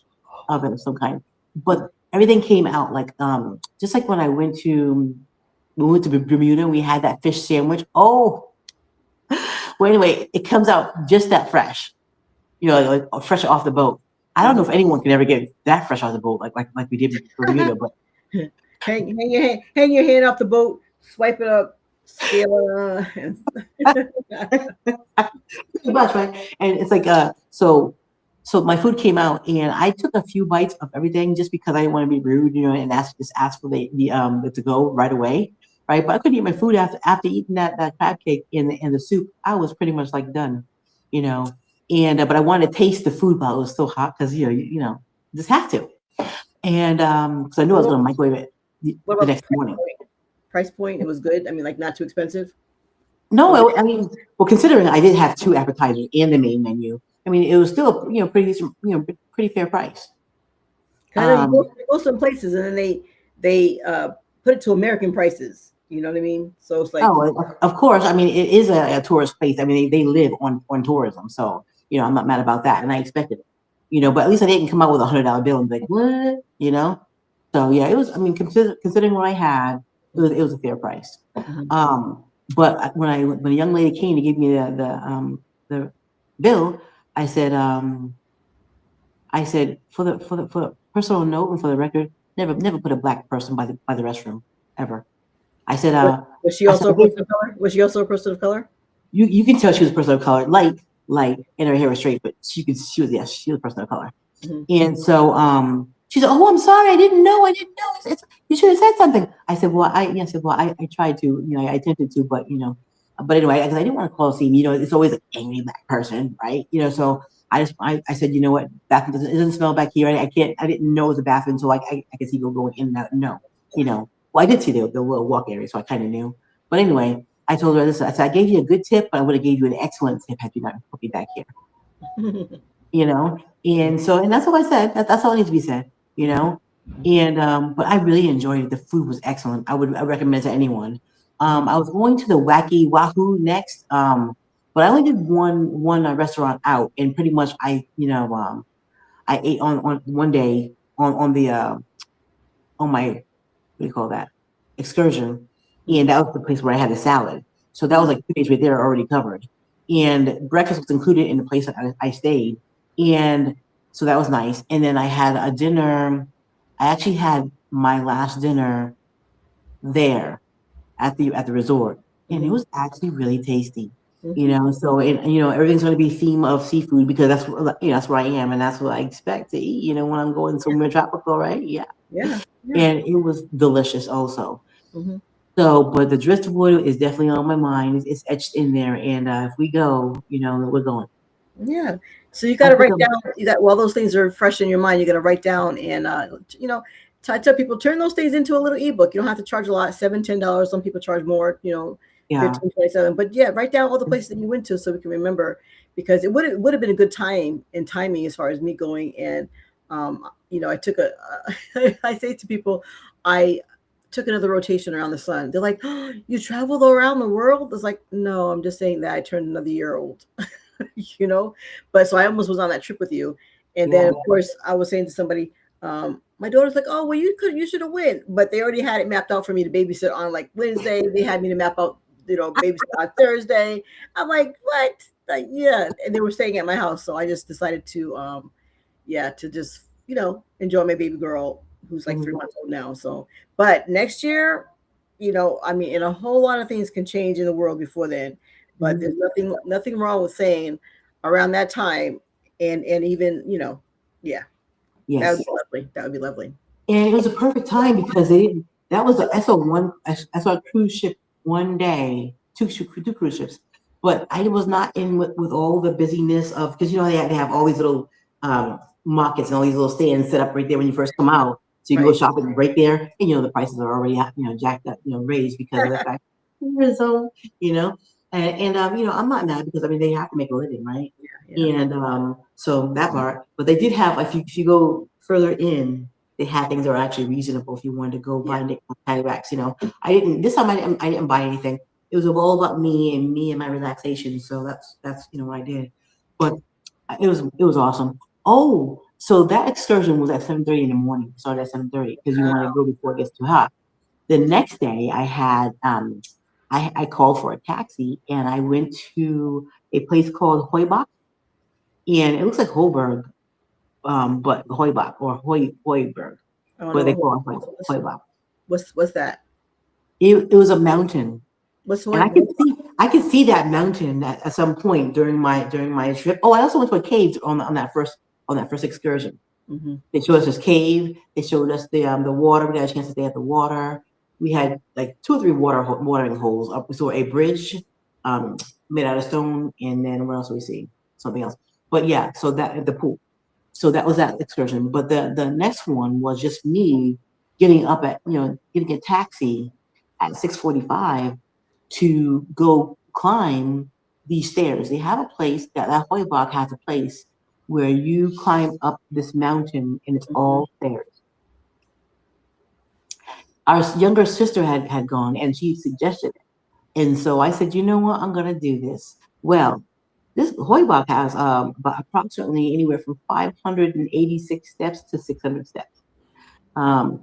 oven of some kind. But everything came out like just like when we went to Bermuda, we had that fish sandwich. Oh, well, anyway, it comes out just that fresh, like fresh off the boat. I don't know if anyone can ever get that fresh off the boat like we did in Bermuda, but hang your hand off the boat, swipe it up, scale it. pretty much, right? And it's like so my food came out and I took a few bites of everything just because I didn't want to be rude, and ask for the to go right away, right? But I couldn't eat my food after eating that crab cake and the soup. I was pretty much like done, you know. And but I wanted to taste the food while it was still hot because you just have to. And because I knew I was going to microwave it What the about next morning. price point? It was good. I mean, like not too expensive. No, I mean, well, considering I did have two appetizers and the main menu, I mean, it was still pretty decent, pretty fair price. Kind of you go some places and then they put it to American prices. You know what I mean? So it's like, Of course. I mean, it is a tourist place. I mean, they live on tourism, so I'm not mad about that, and I expected it. But at least I didn't come out with $100 bill and be like, what? So yeah, it was. I mean, considering what I had, it was a fair price. But when a young lady came to give me the bill, I said for the personal note and for the record, never put a black person by the restroom ever. I said, was she also a person of color? Was she also a person of color? You can tell she was a person of color, light, and her hair was straight, but she was a person of color. And so she said, "Oh, I'm sorry, I didn't know. You should have said something." I said, "Well, I tried to, I attempted to, but anyway, because I didn't want to call a scene. It's always an angry black person, right? So I said, you know what, bathroom doesn't smell back here. I didn't know it was a bathroom until I could see people going in and out. No, well, I did see the little walk area, so I kind of knew. But anyway, I told her this. I said, I gave you a good tip, but I would have gave you an excellent tip had you not put me back here. And that's all I said. That's all needs to be said. And but I really enjoyed it. The food was excellent. I recommend it to anyone. I was going to the Wacky Wahoo next, but I only did one restaurant out, and pretty much I ate on one day on my, what do you call that, excursion, and that was the place where I had the salad. So that was like 2 days right there already covered, and breakfast was included in the place that I stayed, and so that was nice. And then I had a dinner. I actually had my last dinner there at the resort, and it was actually really tasty. So everything's going to be theme of seafood because that's where I am, and that's what I expect to eat. When I'm going somewhere tropical, right? Yeah. And it was delicious also. So, but the driftwood is definitely on my mind. It's etched in there, and if we go, we're going. Yeah. So you got to write down. While those things are fresh in your mind, you got to write down and I tell people turn those things into a little ebook. You don't have to charge a lot, $7-10. Some people charge more, 15, 27. But yeah, write down all the places that you went to so we can remember, because it would have been a good time and timing as far as me going. And I took I say to people, I took another rotation around the sun. They're like, "Oh, you traveled around the world?" It's like, no, I'm just saying that I turned another year old. But so I almost was on that trip with you. And then of course I was saying to somebody, my daughter's like, "Oh, well, you should have went," but they already had it mapped out for me to babysit on like Wednesday. They had me to map out, babysit on Thursday. I'm like, what? Like, yeah. And they were staying at my house. So I just decided to to just, enjoy my baby girl who's like 3 months old now. So, but next year, I mean, and a whole lot of things can change in the world before then. But there's nothing wrong with saying around that time, and even yeah, yes, that would be lovely. And it was a perfect time because that was I saw a cruise ship one day, two cruise ships, but I was not in with all the busyness of, because they have all these little markets and all these little stands set up right there when you first come out, so you can go shopping right there, and the prices are already jacked up, raised because of the fact so And I'm not mad because they have to make a living, right? Yeah. And so that part, but they did have, if you go further in, they had things that are actually reasonable if you wanted to go buy Cadillacs. I didn't buy anything. It was all about me and my relaxation. So that's what I did. But It was awesome. Oh, so that excursion was at 7:30 in the morning. Started at 7:30 because you want to go before it gets too hot. The next day, I called for a taxi and I went to a place called Hoybach, and it looks like Holberg, but Hoybach or Hoiberg, I don't but know they what call it Hoybach. what's that? It was a mountain, What's and what? I could see that mountain at some point during my trip. Oh, I also went to a cave on that first excursion. Mm-hmm. They showed us this cave. They showed us the water. We got a chance to stay at the water. We had like 2 or 3 watering holes. We saw a bridge um, made out of stone, and then what else did we see? Something else. But yeah, so that the pool. So that was that excursion. But the next one was just me getting a taxi at 6:45 to go climb these stairs. They have a place that Hoybach has a place where you climb up this mountain and it's Mm-hmm. all stairs. Our younger sister had gone and she suggested it. And so I said, you know what, I'm gonna do this. Well, this Hoybach has about approximately anywhere from 586 steps to 600 steps. Um,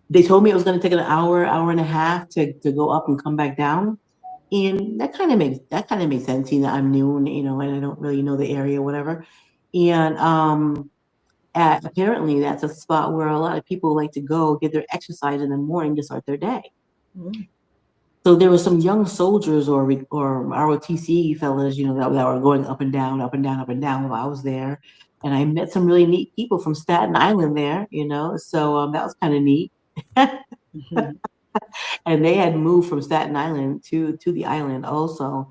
they told me it was going to take an hour and a half to go up and come back down, and that kind of makes sense. I'm new, and I don't really know the area, whatever. And apparently, that's a spot where a lot of people like to go get their exercise in the morning to start their day. Mm-hmm. So there were some young soldiers or ROTC fellas, that were going up and down, up and down, up and down while I was there, and I met some really neat people from Staten Island there. So that was kind of neat. Mm-hmm. And they had moved from Staten Island to the island also,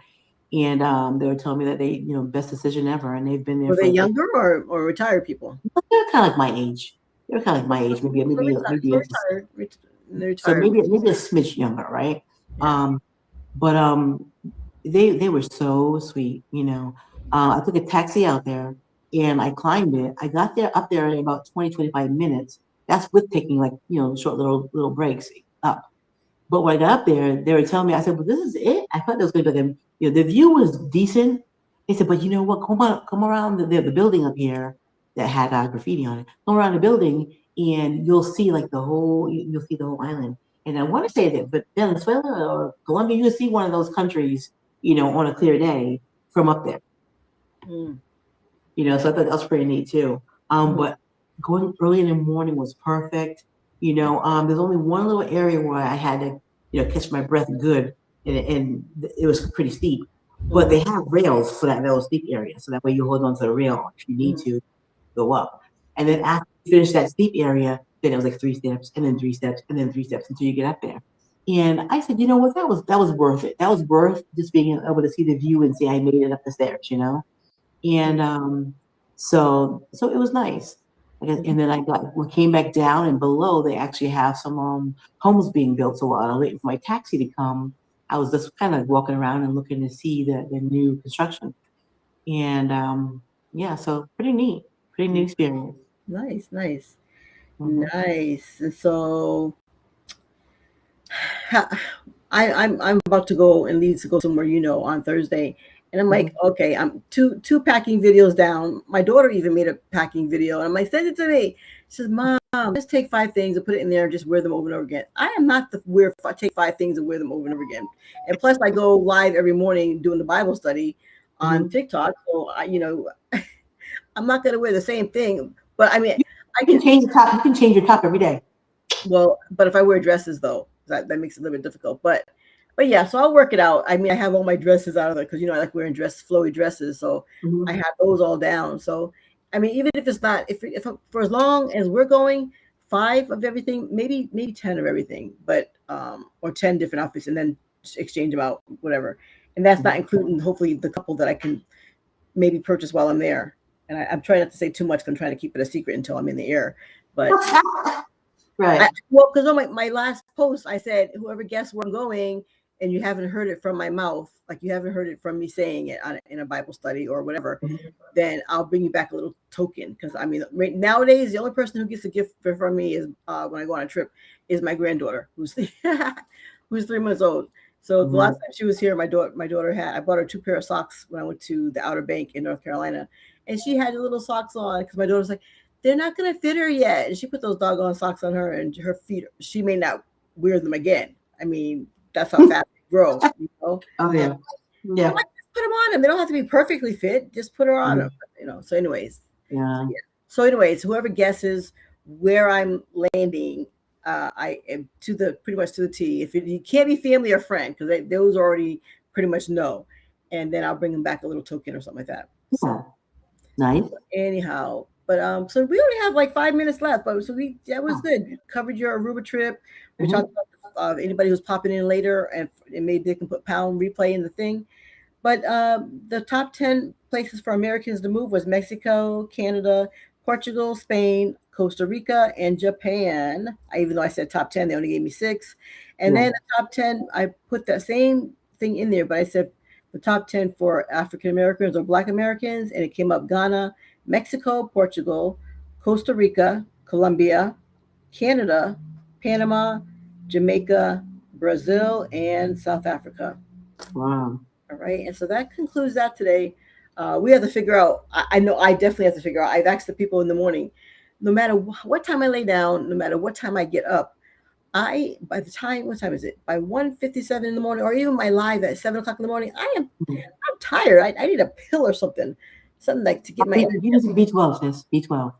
and they were telling me that best decision ever, and they've been there Were they for like younger or retired people? they're kind of like my age. They're kind of like my age, maybe So maybe retired, maybe so a, retired, they're so retired. maybe a smidge younger, right? Yeah. Um, but they were so sweet. I took a taxi out there and I climbed it. I got there up there in about 20-25 minutes. That's with taking like short little breaks up. But when I got up there, they were telling me, I said, well, this is it. I thought there was going to be like, the view was decent. They said, but you know what? Come around the building up here that had graffiti on it. Come around the building and you'll see like you'll see the whole island. And I want to say that, but Venezuela or Colombia, you'll see one of those countries, on a clear day from up there. Mm-hmm. So I thought that was pretty neat too. But going early in the morning was perfect. There's only one little area where I had to, catch my breath good, and it was pretty steep. But they have rails for that little steep area, so that way you hold on to the rail if you need to go up. And then after you finish that steep area, then it was like 3 steps, and then 3 steps, and then 3 steps until you get up there. And I said, you know what, that was worth it. That was worth just being able to see the view and see I made it up the stairs. And so it was nice. And then we came back down, and below they actually have some homes being built. So while I was waiting for my taxi to come, I was just kind of walking around and looking to see the new construction. And yeah, so pretty neat experience. Nice, nice, Mhm. nice. And so ha- I'm about to go and leave to go somewhere, on Thursday. And I'm like, Mhm. okay, I'm two packing videos down. My daughter even made a packing video, and I'm like, send it to me. She says, Mom, just take 5 things and put it in there and just wear them over and over again. I am not the wear take 5 things and wear them over and over again. And plus, I go live every morning doing the Bible study on Mhm. TikTok, so I'm not gonna wear the same thing. But I mean, I You can can. change the top. You can change your top every day. Well, but if I wear dresses though, that makes it a little bit difficult. But yeah, so I'll work it out. I mean, I have all my dresses out of it because I like wearing flowy dresses, so I Mhm. have those all down. So I mean, even if it's not, if for as long as we're going 5 of everything, maybe 10 of everything, but or 10 different outfits, and then just exchange them out, whatever. And that's not Mhm. including hopefully the couple that I can maybe purchase while I'm there. And I'm trying not to say too much. 'Cause I'm trying to keep it a secret until I'm in the air, but. Right. Well, because on my last post, I said, whoever guessed where I'm going and you haven't heard it from my mouth, like you haven't heard it from me saying it in a Bible study or whatever, Mhm. then I'll bring you back a little token. Because I mean, nowadays, the only person who gets a gift from me is when I go on a trip is my granddaughter, who's who's 3 months old. So the last Mhm. time she was here, my daughter had I bought her two pair of socks when I went to the Outer Bank in North Carolina, and she had the little socks on because my daughter's like, they're not gonna fit her yet, and she put those doggone socks on her, and her feet. She may not wear them again. I mean, that's how fast they grow, you know. Oh yeah, I'm yeah, like, just put them on them. They don't have to be perfectly fit. Just put her on them, Mhm. you know. So, anyways, Yeah. yeah. So, anyways, whoever guesses where I'm landing, I am to the pretty much to the T. If it can't be family or friend, because those already pretty much know, and then I'll bring them back a little token or something like that. So, Yeah. Nice. anyhow, but so we only have like 5 minutes left, but so we that was Oh. good. Covered your Aruba trip. We Mhm. talked about anybody who's popping in later, and maybe they can put pound replay in the thing. But the top 10 places for Americans to move was Mexico, Canada, Portugal, Spain, Costa Rica, and Japan. Even though I said top 10, they only gave me six. And Yeah. then the top 10, I put that same thing in there, but I said the top 10 for African Americans or Black Americans, and it came up Ghana, Mexico, Portugal, Costa Rica, Colombia, Canada, Panama, Jamaica, Brazil, and South Africa. Wow. All right. And so that concludes that today. We have to figure out, I know I definitely have to figure out, I've asked the people in the morning, no matter what time I lay down, no matter what time I get up, by the time, what time is it? By 1:57 in the morning, or even my live at 7 o'clock in the morning, Mhm. I'm tired. I need a pill or something, something like to get my energy. You need some B12, sis. B12.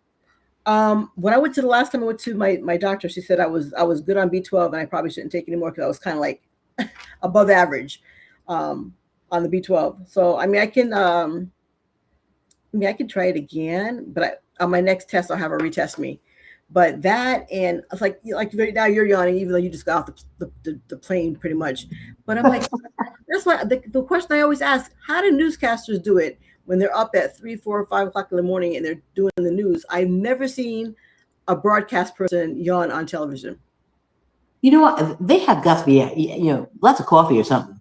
When I went to the last time I went to my doctor, she said I was good on B12 and I probably shouldn't take any more because I was kind of like above average um, on the B12. So I can try it again, but on my next test I'll have her retest me. But that and it's like right now you're yawning, even though you just got off the plane pretty much. But I'm like, that's why the question I always ask: how do newscasters do it when they're up at 3, 4, 5 o'clock in the morning and they're doing the news? I've never seen a broadcast person yawn on television. You know what? They have got to be, lots of coffee or something.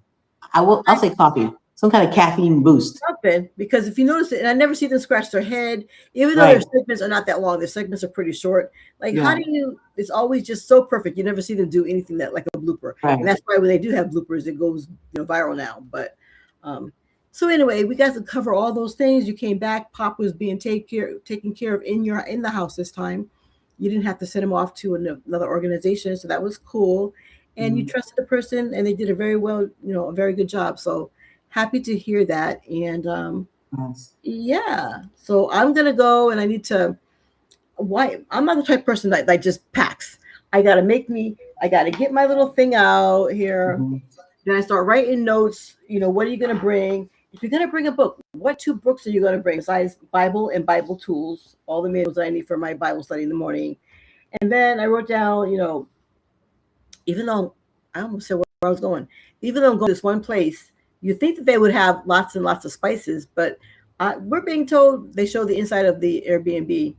I'll say coffee, some kind of caffeine boost. Something because if you notice it, and I never see them scratch their head, even though their Right. segments are not that long, their segments are pretty short. Like, how Yeah. do you? It's always just so perfect. You never see them do anything that like a blooper, and Right. that's why when they do have bloopers, it goes viral now. But um, so anyway, we got to cover all those things. You came back. Pop was being taken care of in the house this time. You didn't have to send him off to another organization, so that was cool. And you Mhm. trusted the person, and they did a very well, a very good job. So happy to hear that. And Yes. yeah, so I'm gonna go, and I need to. Why? I'm not the type of person that just packs. I gotta get my little thing out here. Mhm. Then I start writing notes. What are you gonna bring? If you're gonna bring a book, what two books are you gonna bring besides Bible and Bible tools? All the manuals that I need for my Bible study in the morning. And then I wrote down, even though I almost said where I was going, even though I'm going to this one place, you think that they would have lots and lots of spices, but we're being told they show the inside of the Airbnb,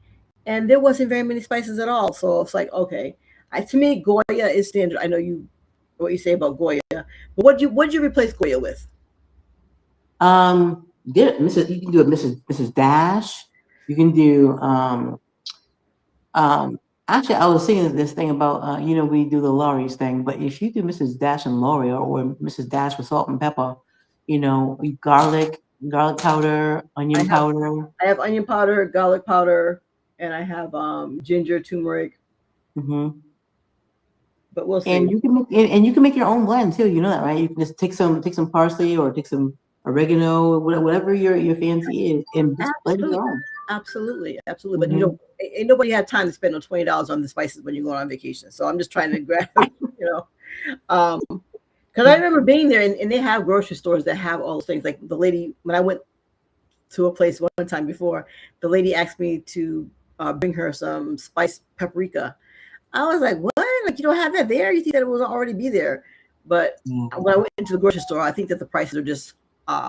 and there wasn't very many spices at all. So it's like, okay, to me, Goya is standard. I know what you say about Goya, but what you replace Goya with? Mrs. You can do it, Mrs. Dash. You can do um. Actually, I was thinking this thing about we do the Laurie's thing, but if you do Mrs. Dash and Laurie or Mrs. Dash with salt and pepper, garlic powder, I onion have powder. I have onion powder, garlic powder, and I have ginger, turmeric. Hmm. But we'll And see. you can make your own blend too. You know that, right? You can just take some parsley or take some oregano, whatever your fancy is, and just blend your Absolutely. own. Absolutely. But Hmm. ain't nobody had time to spend no $20 on the spices when you're going on vacation. So I'm just trying to grab, you know, because I remember being there, and they have grocery stores that have all those things. Like the lady, when I went to a place one time before, the lady asked me to bring her some spiced paprika. I was like, what? Like, you don't have that there? You think that it will already be there? But Yeah. when I went into the grocery store, I think that the prices are just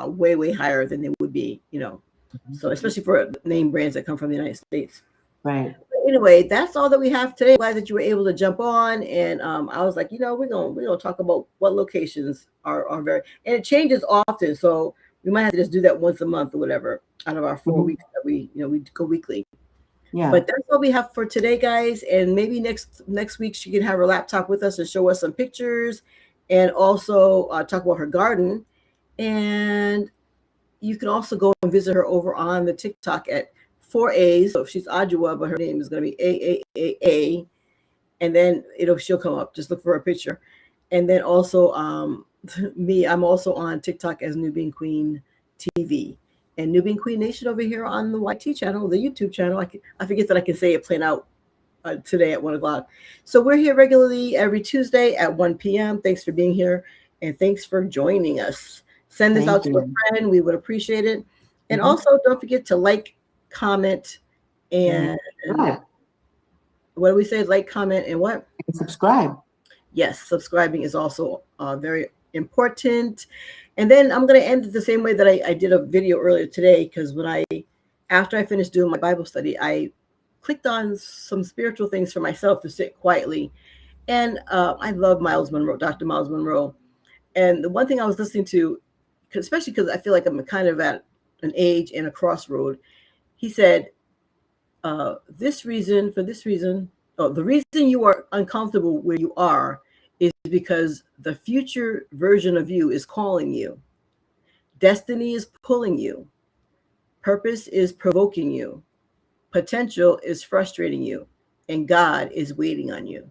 way, way higher than they would be. Mhm. So, especially for name brands that come from the United States. Right. But anyway, that's all that we have today. Glad that you were able to jump on. And I was like, we're gonna talk about what locations are very, and it changes often. So we might have to just do that once a month or whatever out of our four Hmm. weeks that we go weekly. Yeah. But that's all we have for today, guys. And maybe next week she can have her laptop with us and show us some pictures and also talk about her garden. And you can also go and visit her over on the TikTok at 4A's. So if she's Ajua, but her name is going to be A, and then she'll come up. Just look for her picture. And then also me, I'm also on TikTok as Nubian Queen TV and Nubian Queen Nation over here on the YT channel, the YouTube channel. I forget that I can say it plain out today at 1 o'clock. So we're here regularly every Tuesday at 1 p.m. Thanks for being here and thanks for joining us. Send this out Thank to a you. friend. We would appreciate it. And Mhm. also don't forget to like, comment, and Subscribe. what do we say? Like, comment, and what? And subscribe. Yes, subscribing is also very important. And then I'm going to end it the same way that I did a video earlier today, because after I finished doing my Bible study, I clicked on some spiritual things for myself to sit quietly. And I love Miles Monroe, Dr. Miles Monroe. And the one thing I was listening to, especially because I feel like I'm kind of at an age and a crossroad, he said, this reason, oh, the reason you are uncomfortable where you are is because the future version of you is calling you. Destiny is pulling you. Purpose is provoking you. Potential is frustrating you. And God is waiting on you.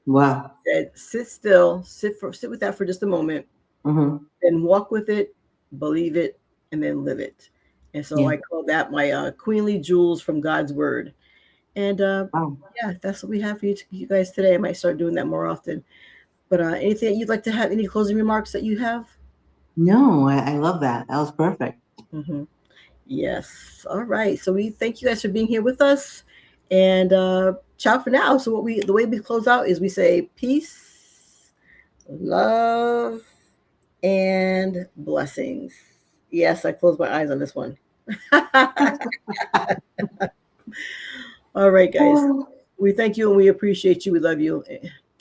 Wow. Said, sit still, sit with that for just a moment, Mm-hmm. then walk with it, believe it, and then live it. And so Yeah. I call that my queenly jewels from God's word. And Wow. yeah, that's what we have for you guys today. I might start doing that more often. But anything you'd like to have? Any closing remarks that you have? No, I love that. That was perfect. Mm-hmm. Yes. All right. So we thank you guys for being here with us, and ciao for now. So the way we close out is we say peace, love, and blessings. Yes, I closed my eyes on this one. All right, guys. Oh. We thank you and we appreciate you. We love you.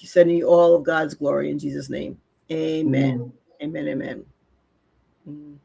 Sending you all of God's glory in Jesus' name. Amen. Amen. Amen. Amen.